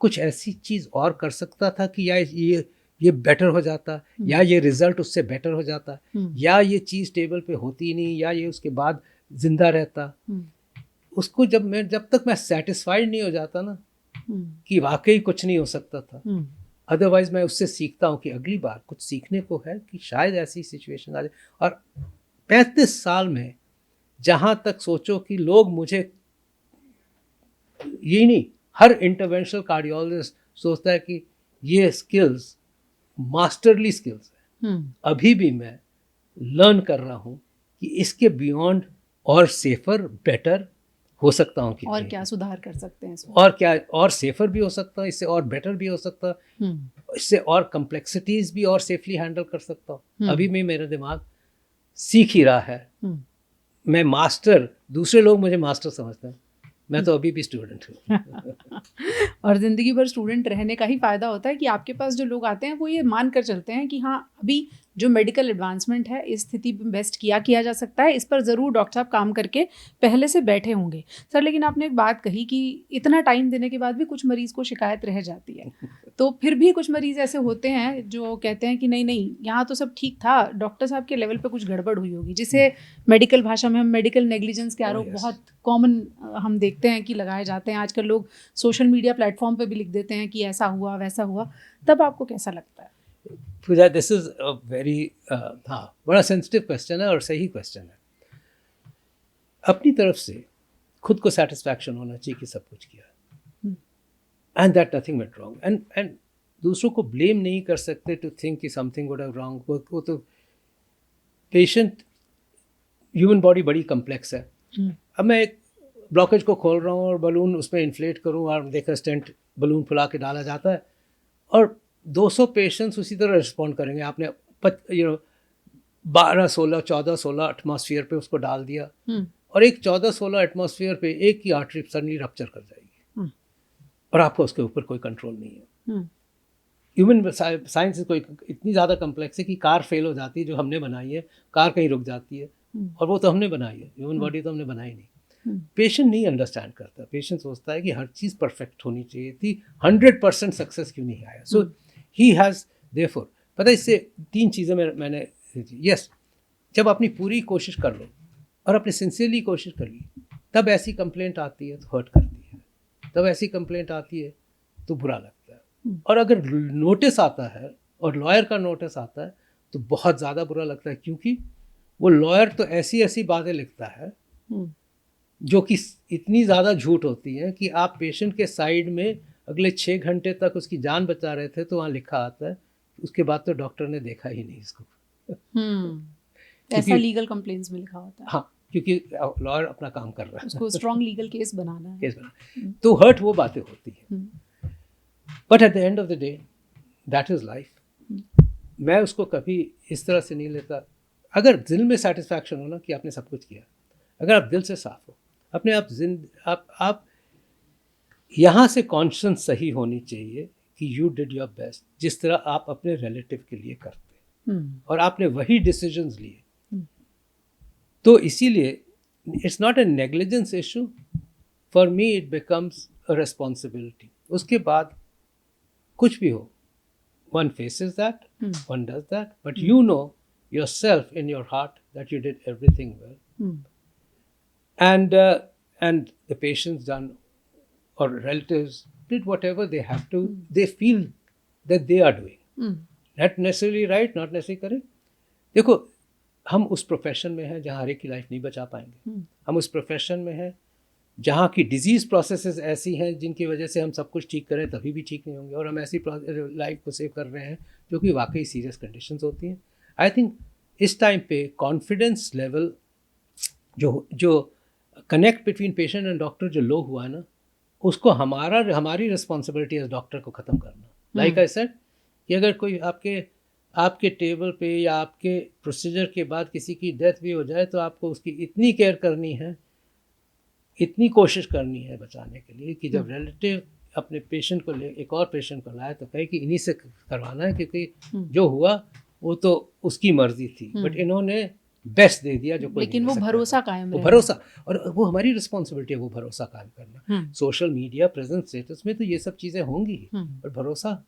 कुछ ऐसी चीज़ और कर सकता था कि या ये बेटर हो जाता, या ये रिजल्ट उससे बेटर हो जाता, या ये चीज़ टेबल पे होती नहीं, या ये उसके बाद जिंदा रहता। उसको जब तक मैं सेटिस्फाइड नहीं हो जाता ना कि वाकई कुछ नहीं हो सकता था, अदरवाइज मैं उससे सीखता हूँ कि अगली बार कुछ सीखने को है कि शायद ऐसी सिचुएशन आ जाए। और 35 साल में जहाँ तक सोचो कि लोग मुझे, यही नहीं, हर इंटरवेंशनल कार्डियोलॉजिस्ट सोचता है कि ये स्किल्स मास्टरली स्किल्स है। अभी भी मैं लर्न कर रहा हूँ कि इसके बियॉन्ड और सेफर बेटर हो सकता हूँ कि और क्या सुधार कर सकते हैं इसमें, और क्या और सेफर भी हो सकता है, इससे और बेटर भी हो सकता है, इससे और कम्प्लेक्सिटीज भी और सेफली हैंडल कर सकता हूँ। अभी भी मेरा दिमाग सीख ही रहा है। मैं मास्टर, दूसरे लोग मुझे मास्टर समझते हैं, मैं तो अभी भी स्टूडेंट हूँ। और ज़िंदगी भर स्टूडेंट रहने का ही फ़ायदा होता है कि आपके पास जो लोग आते हैं वो ये मान कर चलते हैं कि हाँ अभी जो मेडिकल एडवांसमेंट है इस स्थिति में बेस्ट किया जा सकता है, इस पर ज़रूर डॉक्टर साहब काम करके पहले से बैठे होंगे। सर लेकिन आपने एक बात कही कि इतना टाइम देने के बाद भी कुछ मरीज़ को शिकायत रह जाती है, तो फिर भी कुछ मरीज़ ऐसे होते हैं जो कहते हैं कि नहीं यहाँ तो सब ठीक था, डॉक्टर साहब के लेवल पर कुछ गड़बड़ हुई होगी, जिसे मेडिकल भाषा में हम मेडिकल नेग्लिजेंस के आरोप बहुत कॉमन हम देखते हैं कि लगाए जाते हैं। आजकल लोग सोशल मीडिया प्लेटफॉर्म पे भी लिख देते हैं कि ऐसा हुआ वैसा हुआ, तब आपको कैसा लगता है? पूजा, दिस इज अ वेरी हाँ बड़ा सेंसिटिव क्वेश्चन है और सही क्वेश्चन है। अपनी तरफ से खुद को सेटिस्फैक्शन होना चाहिए कि सब कुछ किया, and that nothing went wrong, and दूसरों को ब्लेम नहीं कर सकते टू थिंक कि समथिंग वुड हैव रॉन्ग। वो तो पेशेंट, ह्यूमन बॉडी बड़ी कम्प्लेक्स है। अब मैं एक ब्लॉकेज को खोल रहा हूँ और बलून उसमें इन्फ्लेट करूँ और देखा स्टेंट बलून फुला के डाला जाता है, और 200 पेशेंट्स उसी तरह रिस्पॉन्ड करेंगे। आपने 12, 16, 14, 16 एटमॉस्फेयर पे उसको डाल दिया, और एक 14, 16 एटमॉस्फेयर पे एक ही आर्टरी सडनली रप्चर कर जाएगी, और आपको उसके ऊपर कोई कंट्रोल नहीं है। ह्यूमन साइंस कोई इतनी ज़्यादा कम्प्लेक्स है कि कार फेल हो जाती है जो हमने बनाई है, कार कहीं रुक जाती है, और वो तो हमने बनाई है, ह्यूमन बॉडी तो हमने बनाई नहीं। पेशेंट नहीं अंडरस्टैंड करता, पेशेंट सोचता है कि हर चीज़ परफेक्ट होनी चाहिए थी, 100% सक्सेस क्यों नहीं आया। सो ही हैज़ देयरफॉर, पता है इससे 3 चीज़ें मैंने यस, जब अपनी पूरी कोशिश कर लो और अपने सिंसियरली कोशिश कर ली, तब ऐसी कंप्लेंट आती है तो हर्ट करती है, तब ऐसी कंप्लेंट आती है तो बुरा लगता है, और अगर नोटिस आता है और लॉयर का नोटिस आता है तो बहुत ज़्यादा बुरा लगता है, क्योंकि वो लॉयर तो ऐसी ऐसी बातें लिखता है जो कि इतनी ज़्यादा झूठ होती है कि आप पेशेंट के साइड में अगले 6 घंटे तक उसकी जान बचा रहे थे तो वहाँ लिखा आता है, उसके बाद तो डॉक्टर ने देखा ही नहीं इसको। ऐसा लीगल कंप्लेंट्स में लिखा होता है। हाँ, क्योंकि लॉयर अपना काम कर रहा है, उसको स्ट्रॉन्ग लीगल केस बनाना है, तो हर्ट वो बातें होती है। But at the end of the day that is life. मैं उसको कभी इस तरह से नहीं लेता। अगर दिल में सेटिस्फैक्शन हो ना कि आपने सब कुछ किया, अगर आप दिल से साफ हो, अपने आप यहाँ से कॉन्शियस सही होनी चाहिए कि यू डिड योर बेस्ट, जिस तरह आप अपने रिलेटिव के लिए करते, और आपने वही डिसीजंस लिए। तो इसीलिए it's not a negligence issue for me it becomes a responsibility. उसके बाद कुछ भी हो, one faces that, one does that, but you know yourself in your heart that you did everything well. And the patients done or relatives did whatever they have to, they feel that they are doing. Not necessarily right, not necessarily correct. देखो, हम उस profession में हैं जहाँ हर एक की life नहीं बचा पाएंगे। हम उस प्रोफेशन में हैं जहाँ की डिजीज़ प्रोसेसेस ऐसी हैं जिनकी वजह से हम सब कुछ ठीक करें तभी भी ठीक नहीं होंगे, और हम ऐसी लाइफ को सेव कर रहे हैं जो कि वाकई सीरियस कंडीशंस होती हैं। आई थिंक इस टाइम पे कॉन्फिडेंस लेवल जो connect between patient and doctor जो लो हुआ है ना, उसको हमारी रिस्पॉन्सिबिलिटी एज डॉक्टर को ख़त्म करना। लाइक आई सेड कि अगर कोई आपके टेबल पे या आपके प्रोसीजर के बाद किसी की डेथ भी हो जाए तो आपको उसकी इतनी केयर करनी है, इतनी कोशिश करनी है बचाने के लिए कि जब रिलेटिव अपने पेशेंट को ले एक और पेशेंट को लाए तो कहे कि इन्हीं से करवाना है, क्योंकि जो हुआ वो तो उसकी मर्जी थी, बट इन्होंने बेस्ट दे दिया जो कोई लेकिन वो भरोसा कायम वो भरोसा, और वो हमारी रिस्पॉन्सिबिलिटी है वो भरोसा कायम करना। सोशल मीडिया प्रेजेंट स्टेटस में तो ये सब चीज़ें होंगी, पर भरोसा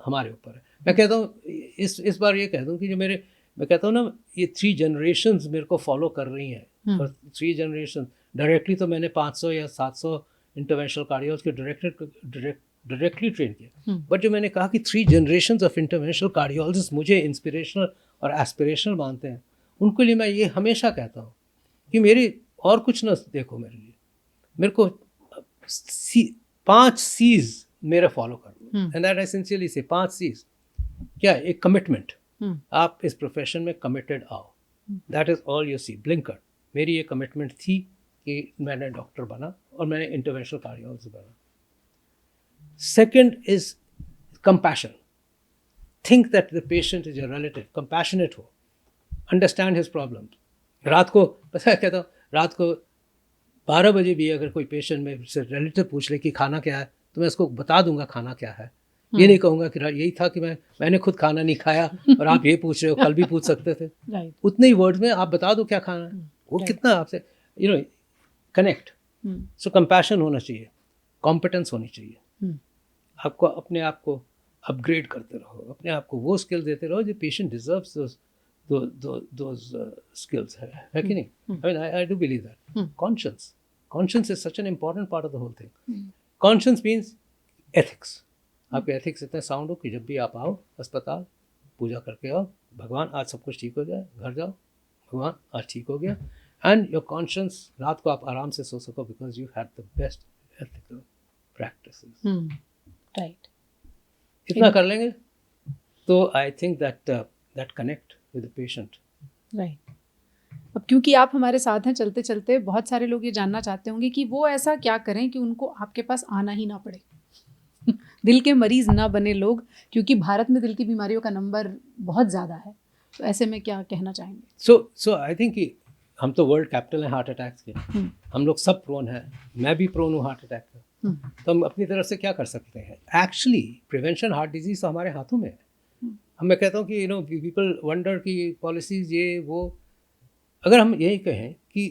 हमारे ऊपर है। मैं कहता हूँ इस बार ये कह दूँ कि जो मैं कहता हूँ ना, ये 3 जनरेशन्स मेरे को फॉलो कर रही हैं, और 3 जनरेशन डायरेक्टली तो मैंने 500 या 700 इंटरवेंशनल कार्डियोलॉज के डायरेक्टली ट्रेन किया, बट जो मैंने कहा कि 3 जनरेशन्स ऑफ इंटरवेंशनल कार्डियोलॉजिस्ट मुझे इंस्पिरेशनल और एस्पिरेशनल मानते हैं, उनके लिए मैं ये हमेशा कहता हूँ कि मेरी और कुछ ना देखो, मेरे को 5 C's मेरे फॉलो कर लो, एंड दैट आई सिंसियरली से 5 C's क्या, एक कमिटमेंट, आप इस प्रोफेशन में कमिटेड आओ, that is all you see. Blinker मेरी ये कमिटमेंट थी कि मैंने डॉक्टर बना और मैंने इंटरवेंशनल कार्डियोलॉजिस्ट बना। Second is compassion, think that the patient is your relative, compassionate हो, अंडरस्टैंड हिज प्रॉब्लम। रात को पता है कहता हूँ, रात को 12 बजे भी अगर कोई पेशेंट में से रिलेटिव पूछ ले कि खाना क्या है, तो मैं उसको बता दूंगा खाना क्या है। ये नहीं कहूँगा कि यही था कि मैंने खुद खाना नहीं खाया और आप ये पूछ रहे हो, कल भी पूछ सकते थे। उतने ही वर्ड में आप बता दो क्या खाना है, वो कितना आपसे कनेक्ट। सो कंपैशन होना चाहिए, कॉम्पिटेंस होनी चाहिए, आपको अपने आप को अपग्रेड करते रहो, अपने आप को वो स्किल देते रहो जो पेशेंट डिजर्व्स those skills है कि नहीं? I mean, I do believe that. Conscience is such an important part of the whole thing. Conscience means ethics. आपके एथिक्स इतने साउंड हो कि जब भी आप आओ अस्पताल, पूजा करके आओ, भगवान आज सब कुछ ठीक हो जाए, घर जाओ, भगवान आज ठीक हो गया, एंड योर कॉन्शियस, रात को आप आराम से सो सको because you had the best ethical practices. Right, इतना कर लेंगे तो I think that connect with the patient. Right. अब क्योंकि आप हमारे साथ हैं, चलते चलते बहुत सारे लोग ये जानना चाहते होंगे कि वो ऐसा क्या करें कि उनको आपके पास आना ही ना पड़े, दिल के मरीज ना बने लोग, क्योंकि भारत में दिल की बीमारियों का नंबर बहुत ज़्यादा है, तो ऐसे में क्या कहना चाहेंगे? सो आई थिंक कि हम तो वर्ल्ड कैपिटल हैं हार्ट अटैक्स के, हम लोग सब प्रोन हैं, मैं भी प्रोन हूँ हार्ट अटैक का, तो हम अपनी तरफ से क्या कर सकते हैं? एक्चुअली प्रिवेंशन हार्ट डिजीज तो हमारे हाथों में है। मैं कहता हूँ कि पीपल वंडर की पॉलिसीज ये वो, अगर हम यही कहें कि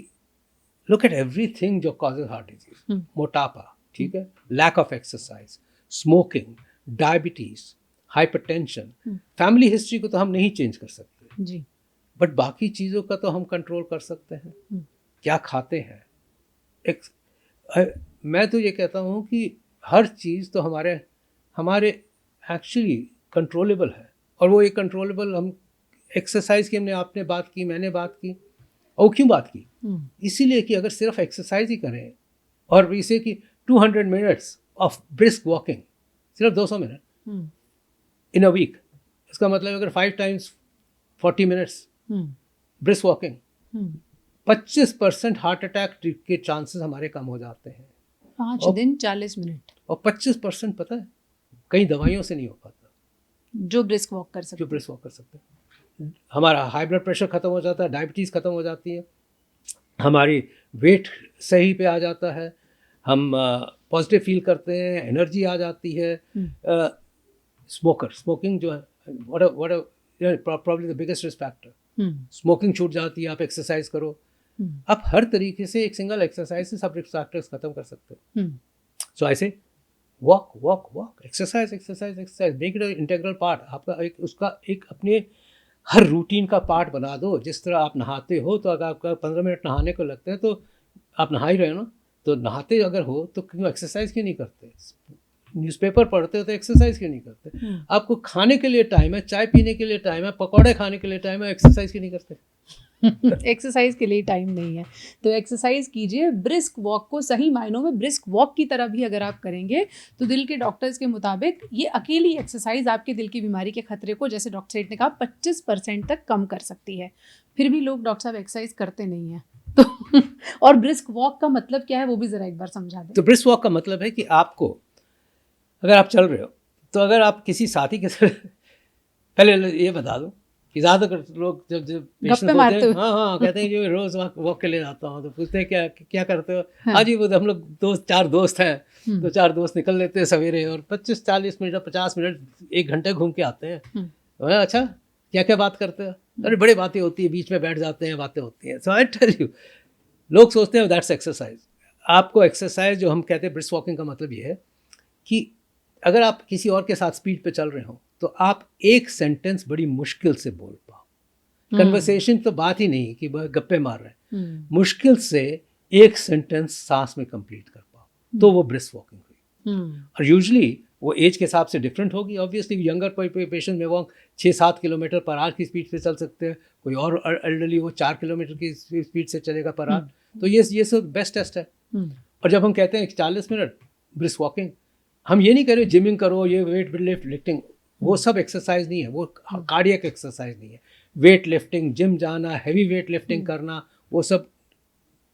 लुक एट एवरीथिंग जो कॉजेज हार्ट डिजीज, मोटापा, ठीक है, lack of exercise, smoking, diabetes, hypertension, family history को तो हम नहीं चेंज कर सकते जी, बट बाकी चीज़ों का तो हम कंट्रोल कर सकते हैं। क्या खाते हैं, मैं तो ये कहता हूँ कि हर चीज़ तो हमारे एक्चुअली कंट्रोलेबल है, और वो एक कंट्रोलेबल, हम एक्सरसाइज की आपने बात की, मैंने बात की, और क्यों बात की? इसीलिए कि अगर सिर्फ एक्सरसाइज ही करें और इसे कि 200 मिनट्स ऑफ ब्रिस्क वॉकिंग, सिर्फ 200 मिनट इन अ वीक, इसका मतलब अगर 5 times 40 minutes brisk walking, 25% heart attack के चांसेस हमारे कम हो जाते हैं। 5 दिन 40 मिनट, और 25% पता है कई दवाइयों से नहीं हो पाता, जो ब्रिस्क वॉक कर सकते हैं। हमारा हाई ब्लड प्रेशर ख़त्म हो जाता है, डायबिटीज़ ख़त्म हो जाती है, हमारी वेट सही पे आ जाता है, हम पॉजिटिव फील करते हैं, एनर्जी आ जाती है। स्मोकिंग जो है, probably the biggest risk factor, smoking छूट जाती है, आप एक्सरसाइज करो, आप हर तरीके से एक सिंगल एक्सरसाइज से सब रिस्क फैक्टर्स खत्म कर सकते हो। सो ऐसे walk walk walk, exercise exercise exercise, make it integral part. आपका एक उसका एक अपने हर रूटीन का पार्ट बना दो। जिस तरह आप नहाते हो तो अगर आपका 15 मिनट नहाने को लगते हैं तो आप नहा ही रहे हो ना, तो नहाते अगर हो तो क्यों एक्सरसाइज क्यों नहीं करते? न्यूज़पेपर पढ़ते हो तो एक्सरसाइज क्यों नहीं करते? आपको खाने के लिए टाइम है, चाय पीने के लिए टाइम है, पकौड़े खाने के लिए टाइम है, एक्सरसाइज क्यों नहीं करते? एक्सरसाइज के लिए टाइम नहीं है तो एक्सरसाइज कीजिए। ब्रिस्क वॉक को सही मायनों में ब्रिस्क वॉक की तरह भी अगर आप करेंगे तो दिल के डॉक्टर्स के मुताबिक ये अकेली एक्सरसाइज आपके दिल की बीमारी के खतरे को, जैसे डॉक्टर सेठ ने कहा, 25% तक कम कर सकती है। फिर भी लोग डॉक्टर साहब एक्सरसाइज करते नहीं हैं तो और ब्रिस्क वॉक का मतलब क्या है वो भी ज़रा एक बार समझा दें। तो ब्रिस्क वॉक का मतलब है कि आपको, अगर आप चल रहे हो तो अगर आप किसी साथी के साथ पहले ये बता दो कि ज़्यादातर लोग जब पेशेंट होते हैं, हाँ कहते हैं जो रोज़ वॉक के लिए जाता हूँ, तो पूछते हैं क्या करते हो? हाँ जी, वो हम लोग 4 दोस्त हैं, तो 4 दोस्त निकल लेते हैं सवेरे और 25-40 मिनट 50 मिनट 1 घंटे घूम के आते हैं। अच्छा, क्या बात करते हो? अरे बड़ी बातें होती है, बीच में बैठ जाते हैं, बातें होती हैं। सो आई टेल यू, लोग सोचते हैं दैट्स एक्सरसाइज। आपको एक्सरसाइज जो हम कहते हैं ब्रिस्क वॉकिंग का मतलब ये है कि अगर आप किसी और के साथ स्पीड पे चल रहे हो तो आप एक सेंटेंस बड़ी मुश्किल से बोल पाओ। कन्वर्सेशन तो बात ही नहीं कि गप्पे मार रहे हैं, मुश्किल से एक सेंटेंस सांस में कंप्लीट कर पाओ, तो वो ब्रिस्क वॉकिंग हुई। और यूजुअली वो एज के हिसाब से डिफरेंट होगी। ऑब्वियसली यंगर पेशेंट में वो 6-7 किलोमीटर पर आवर की स्पीड से चल सकते हैं, कोई और एल्डरली वो 4 किलोमीटर की स्पीड से चलेगा पर आवर। तो ये सब बेस्ट टेस्ट है। और जब हम कहते हैं 40 मिनट ब्रिस्क वॉकिंग, हम ये नहीं कह रहे जिमिंग करो, ये वेट लिफ्टिंग, वो सब एक्सरसाइज नहीं है, वो कार्डियक एक्सरसाइज नहीं है। वेट लिफ्टिंग, जिम जाना, हैवी वेट लिफ्टिंग करना, वो सब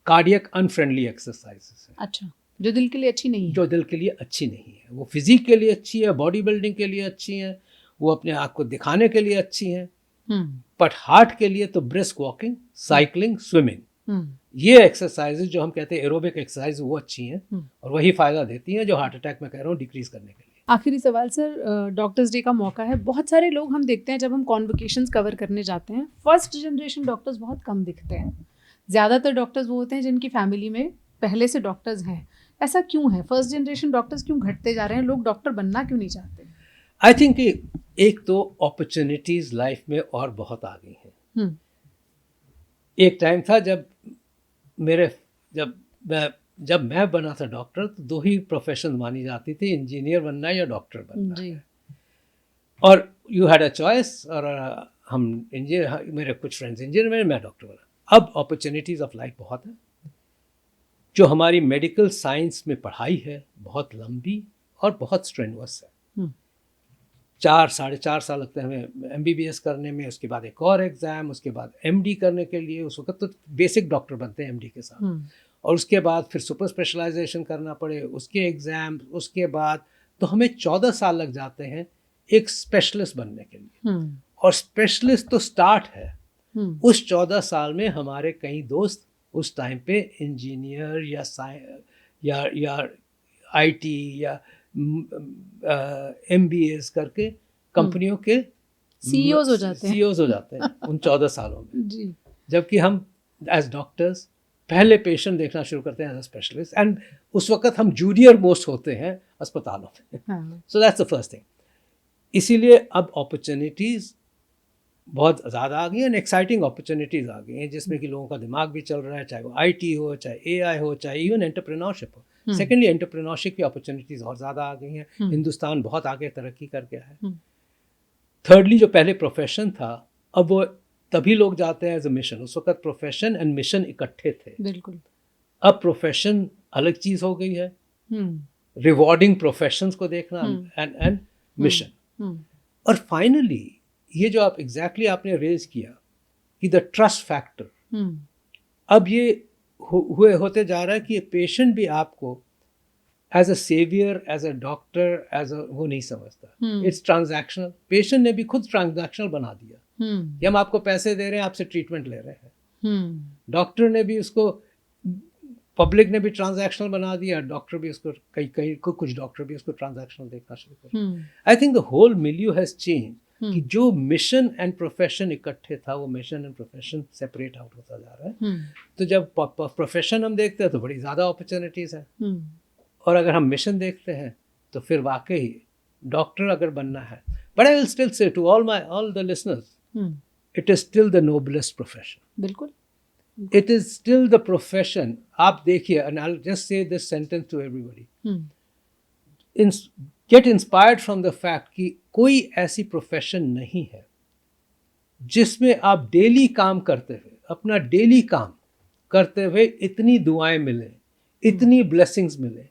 कार्डियक अनफ्रेंडली एक्सरसाइजेस है। अच्छा, जो दिल के लिए अच्छी नहीं है। जो दिल के लिए अच्छी नहीं है। वो फिजिक के लिए अच्छी है, बॉडी बिल्डिंग के लिए अच्छी है, वो अपने आप को दिखाने के लिए अच्छी है, बट हार्ट के लिए तो ब्रिस्क वॉकिंग, साइकिलिंग, स्विमिंग, ये एक्सरसाइजेज जो हम कहते हैं एरोबिक एक्सरसाइज, वो अच्छी हैं और वही फ़ायदा देती हैं जो हार्ट अटैक में कह रहा हूँ डिक्रीज करने के लिए। आखिरी सवाल सर, डॉक्टर्स डे का मौका है, बहुत सारे लोग हम देखते हैं जब हम कॉन्वोकेशंस कवर करने जाते हैं, फर्स्ट जनरेशन डॉक्टर्स बहुत कम दिखते हैं। ज़्यादातर डॉक्टर्स वो होते हैं जिनकी फैमिली में पहले से डॉक्टर्स हैं। ऐसा क्यों है? फर्स्ट जनरेशन डॉक्टर्स क्यों घटते जा रहे हैं? लोग डॉक्टर बनना क्यों नहीं चाहते? आई थिंक कि एक तो अपॉर्चुनिटीज़ लाइफ में और बहुत आ गई हैं। एक टाइम था जब मैं बना था डॉक्टर, तो 2 ही प्रोफेशन मानी जाती थी, इंजीनियर बनना या डॉक्टर बनना जी। और यू हैड अ चॉइस। और हम इंजीनियर, मेरे कुछ फ्रेंड्स इंजीनियर, मैं डॉक्टर बना। अब अपॉर्चुनिटीज़ ऑफ लाइफ बहुत है। जो हमारी मेडिकल साइंस में पढ़ाई है बहुत लंबी और बहुत स्ट्रेनुअस है। 4-4.5 साल लगते हैं हमें MBBS करने में, उसके बाद एक और एग्ज़ाम, उसके बाद MD करने के लिए। उस वक्त तो बेसिक डॉक्टर बनते हैं MD के साथ, और उसके बाद फिर सुपर स्पेशलाइजेशन करना पड़े, उसके एग्ज़ाम, उसके बाद तो हमें 14 साल लग जाते हैं एक स्पेशलिस्ट बनने के लिए। और स्पेशलिस्ट तो स्टार्ट है, उस 14 साल में हमारे कई दोस्त उस टाइम पे इंजीनियर या IT या MBAs करके कंपनियों के CEOs हो जाते हैं उन 14 सालों में जी। जबकि हम एज डॉक्टर्स पहले पेशेंट देखना शुरू करते हैं एज अ स्पेशलिस्ट, एंड उस वक्त हम जूनियर मोस्ट होते हैं अस्पतालों में। So that's the first thing. इसीलिए अब अपॉर्चुनिटीज़ बहुत ज़्यादा आ गई हैं, एक्साइटिंग अपॉर्चुनिटीज़ आ गई हैं, जिसमें कि लोगों का दिमाग भी चल रहा है, चाहे वो IT हो, चाहे AI हो, चाहे इवन एंटरप्रेन्योरशिप हो। सेकेंडली एंटरप्रेन्योरशिप की अपॉर्चुनिटीज़ और ज़्यादा आ गई हैं। हिंदुस्तान बहुत आगे तरक्की कर गया है। थर्डली, जो पहले प्रोफेशन था, अब वो तभी लोग जाते हैं एज अ मिशन। उस वक्त प्रोफेशन एंड मिशन इकट्ठे थे। बिल्कुल। अब प्रोफेशन अलग चीज़ हो गई है, रिवॉर्डिंग प्रोफेशंस को देखना एंड मिशन। और फाइनली ये जो आप एग्जैक्टली आपने रेज किया कि द ट्रस्ट फैक्टर, अब ये होते जा रहा है कि पेशेंट भी आपको as a saviour, as a doctor, as a वो नहीं समझता। It's transactional. पेशेंट ने भी खुद ट्रांजैक्शनल बना दिया कि हम आपको पैसे दे रहे हैं, आपसे ट्रीटमेंट ले रहे हैं। डॉक्टर ने भी उसको, पब्लिक ने भी ट्रांजैक्शनल बना दिया, डॉक्टर भी उसको कुछ डॉक्टर भी उसको ट्रांजैक्शनल देखना शुरू कर। I think the whole milieu has change. कि जो मिशन एंड प्रोफेशन इकट्ठे था वो mission and profession separate out होता जा रहा है। तो जब प्रोफेशन हम देखते हैं तो बड़ी ज़्यादा अपॉर्चुनिटीज़ हैं, और अगर हम मिशन देखते हैं तो फिर वाकई डॉक्टर अगर बनना है, but I will still say to all the listeners, it is still the noblest profession. बिल्कुल, it is still the profession. आप देखिए, and I will just say this sentence to everybody, get inspired from the fact कि कोई ऐसी profession नहीं है जिसमें आप डेली काम करते हुए, अपना डेली काम करते हुए इतनी दुआएं मिले, इतनी ब्लेसिंग्स मिले,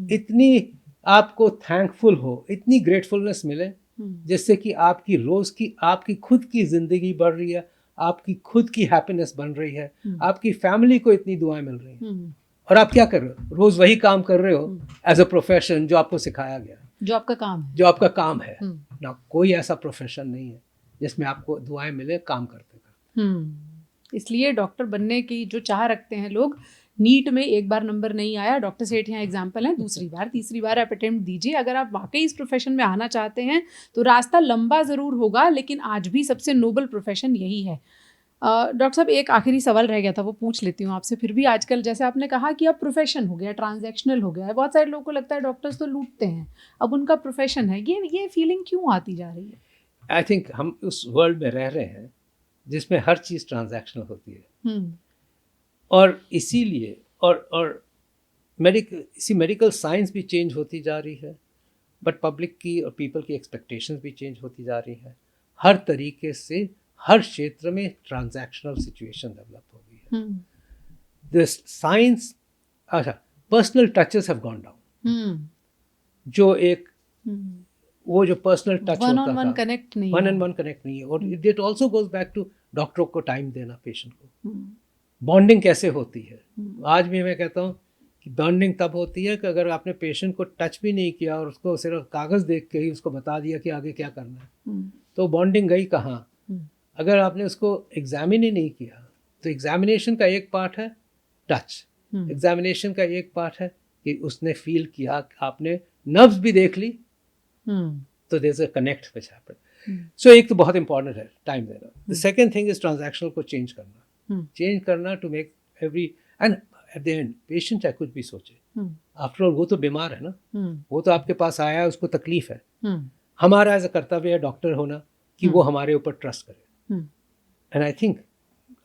इतनी आपको थैंकफुल हो, इतनी ग्रेटफुलनेस मिले, जिससे कि आपकी रोज की, आपकी खुद की जिंदगी बढ़ रही है, आपकी खुद की हैप्पीनेस बन रही है, आपकी फैमिली को इतनी दुआएं मिल रही हैं, और आप क्या कर रहे हो? रोज वही काम कर रहे हो एज अ प्रोफेशन जो आपको सिखाया गया, जो आपका काम है, जो आपका काम है ना। कोई ऐसा प्रोफेशन नहीं है जिसमें आपको दुआएं मिले काम करते करते। इसलिए डॉक्टर बनने की जो चाह रखते हैं लोग, नीट में एक बार नंबर नहीं आया, डॉक्टर सेठ यहाँ एग्जाम्पल है, दूसरी बार तीसरी बार आप अटेम्प्ट दीजिए। अगर आप वाकई इस प्रोफेशन में आना चाहते हैं तो रास्ता लंबा ज़रूर होगा, लेकिन आज भी सबसे नोबल प्रोफेशन यही है। डॉक्टर साहब, एक आखिरी सवाल रह गया था, वो पूछ लेती हूँ आपसे। फिर भी आजकल जैसे आपने कहा कि अब प्रोफेशन हो गया, ट्रांजैक्शनल हो गया है, बहुत सारे लोगों को लगता है डॉक्टर्स तो लूटते हैं, अब उनका प्रोफेशन है, ये फीलिंग क्यों आती जा रही है? आई थिंक हम उस वर्ल्ड में रह रहे हैं जिसमें हर चीज़ ट्रांजैक्शनल होती है, और इसीलिए और मेडिकल साइंस भी चेंज होती जा रही है, बट पब्लिक की और पीपल की एक्सपेक्टेशंस भी चेंज होती जा रही है। हर तरीके से हर क्षेत्र में ट्रांजैक्शनल सिचुएशन डेवलप हो गई है। दिस साइंस, अच्छा, personal touches have gone down. जो एक वो जो पर्सनल टच होता था, वन ऑन वन कनेक्ट नहीं है, और it also goes back to डॉक्टरों को टाइम देना पेशेंट को। बॉन्डिंग कैसे होती है? आज भी मैं कहता हूँ कि बॉन्डिंग तब होती है कि अगर आपने पेशेंट को टच भी नहीं किया और उसको सिर्फ कागज़ देख के ही उसको बता दिया कि आगे क्या करना है, तो बॉन्डिंग गई कहाँ? अगर आपने उसको एग्जामिन ही नहीं किया, तो एग्जामिनेशन का एक पार्ट है टच, एग्जामिनेशन का एक पार्ट है कि उसने फील किया, आपने नर्व्स भी देख ली, तो there is a connect which happened. सो एक तो बहुत इंपॉर्टेंट है टाइम देना। The second thing is transactional को चेंज करना, to make every, and at the end patient चाहे कुछ भी सोचे, आफ्टर ऑल वो तो बीमार है ना, वो तो आपके पास आया है, उसको तकलीफ है। हमारा एज अ कर्तव्य है डॉक्टर होना कि वो हमारे ऊपर ट्रस्ट करे, एंड आई थिंक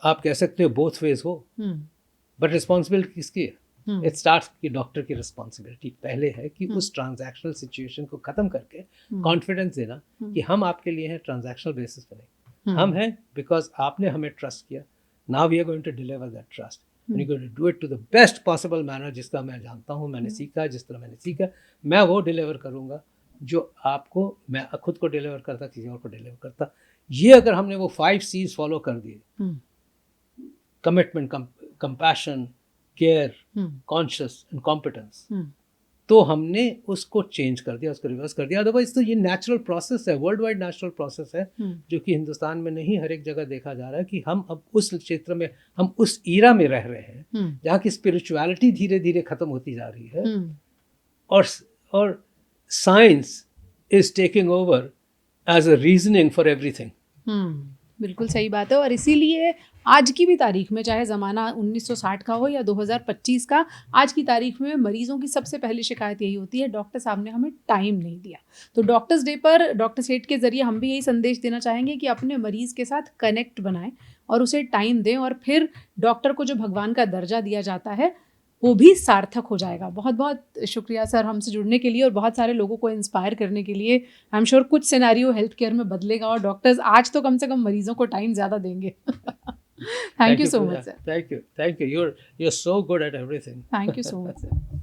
आप कह सकते हो बोथ वेज हो, बट रिस्पॉन्सिबिलिटी किसकी है? इट स्टार्ट्स कि डॉक्टर की रिस्पॉन्सिबिलिटी पहले है कि उस ट्रांजैक्शनल सिचुएशन को खत्म करके कॉन्फिडेंस देना कि हम आपके लिए हैं, ट्रांजैक्शनल बेसिस पे नहीं, हम हैं बिकॉज आपने हमें ट्रस्ट किया, now we are going to deliver that trust and you going to do it to the best possible manner, जिसका मैं जानता हूँ, मैंने सीखा, जिस तरह मैंने सीखा, मैं वो डिलीवर करूँगा जो आपको, मैं खुद को डिलीवर करता, किसी और को डिलीवर करता। ये अगर हमने वो 5 C's फॉलो कर दिए, commitment, compassion, care, conscious and competence, तो हमने उसको चेंज कर दिया, उसको रिवर्स कर दिया। अदरवाइज तो ये नेचुरल प्रोसेस है, वर्ल्ड वाइड नेचुरल प्रोसेस है, जो कि हिंदुस्तान में नहीं, हर एक जगह देखा जा रहा है कि हम अब उस क्षेत्र में, हम उस ईरा में रह रहे हैं जहाँ की स्पिरिचुअलिटी धीरे धीरे खत्म होती जा रही है, और science is taking over as a reasoning for everything. बिल्कुल सही बात है, और इसीलिए आज की भी तारीख में, चाहे ज़माना 1960 का हो या 2025 का, आज की तारीख में मरीजों की सबसे पहली शिकायत यही होती है, डॉक्टर साहब ने हमें टाइम नहीं दिया। तो डॉक्टर्स डे पर डॉक्टर सेठ के ज़रिए हम भी यही संदेश देना चाहेंगे कि अपने मरीज़ के साथ कनेक्ट बनाएं और उसे टाइम दें, और फिर डॉक्टर को जो भगवान का दर्जा दिया जाता है वो भी सार्थक हो जाएगा। बहुत बहुत शुक्रिया सर हमसे जुड़ने के लिए और बहुत सारे लोगों को इंस्पायर करने के लिए। आई एम श्योर कुछ सिनेरियो हेल्थ केयर में बदलेगा और डॉक्टर्स आज तो कम से कम मरीजों को टाइम ज़्यादा देंगे। Thank you so much, sir. Thank you. You're so good at everything. Thank you so much, sir.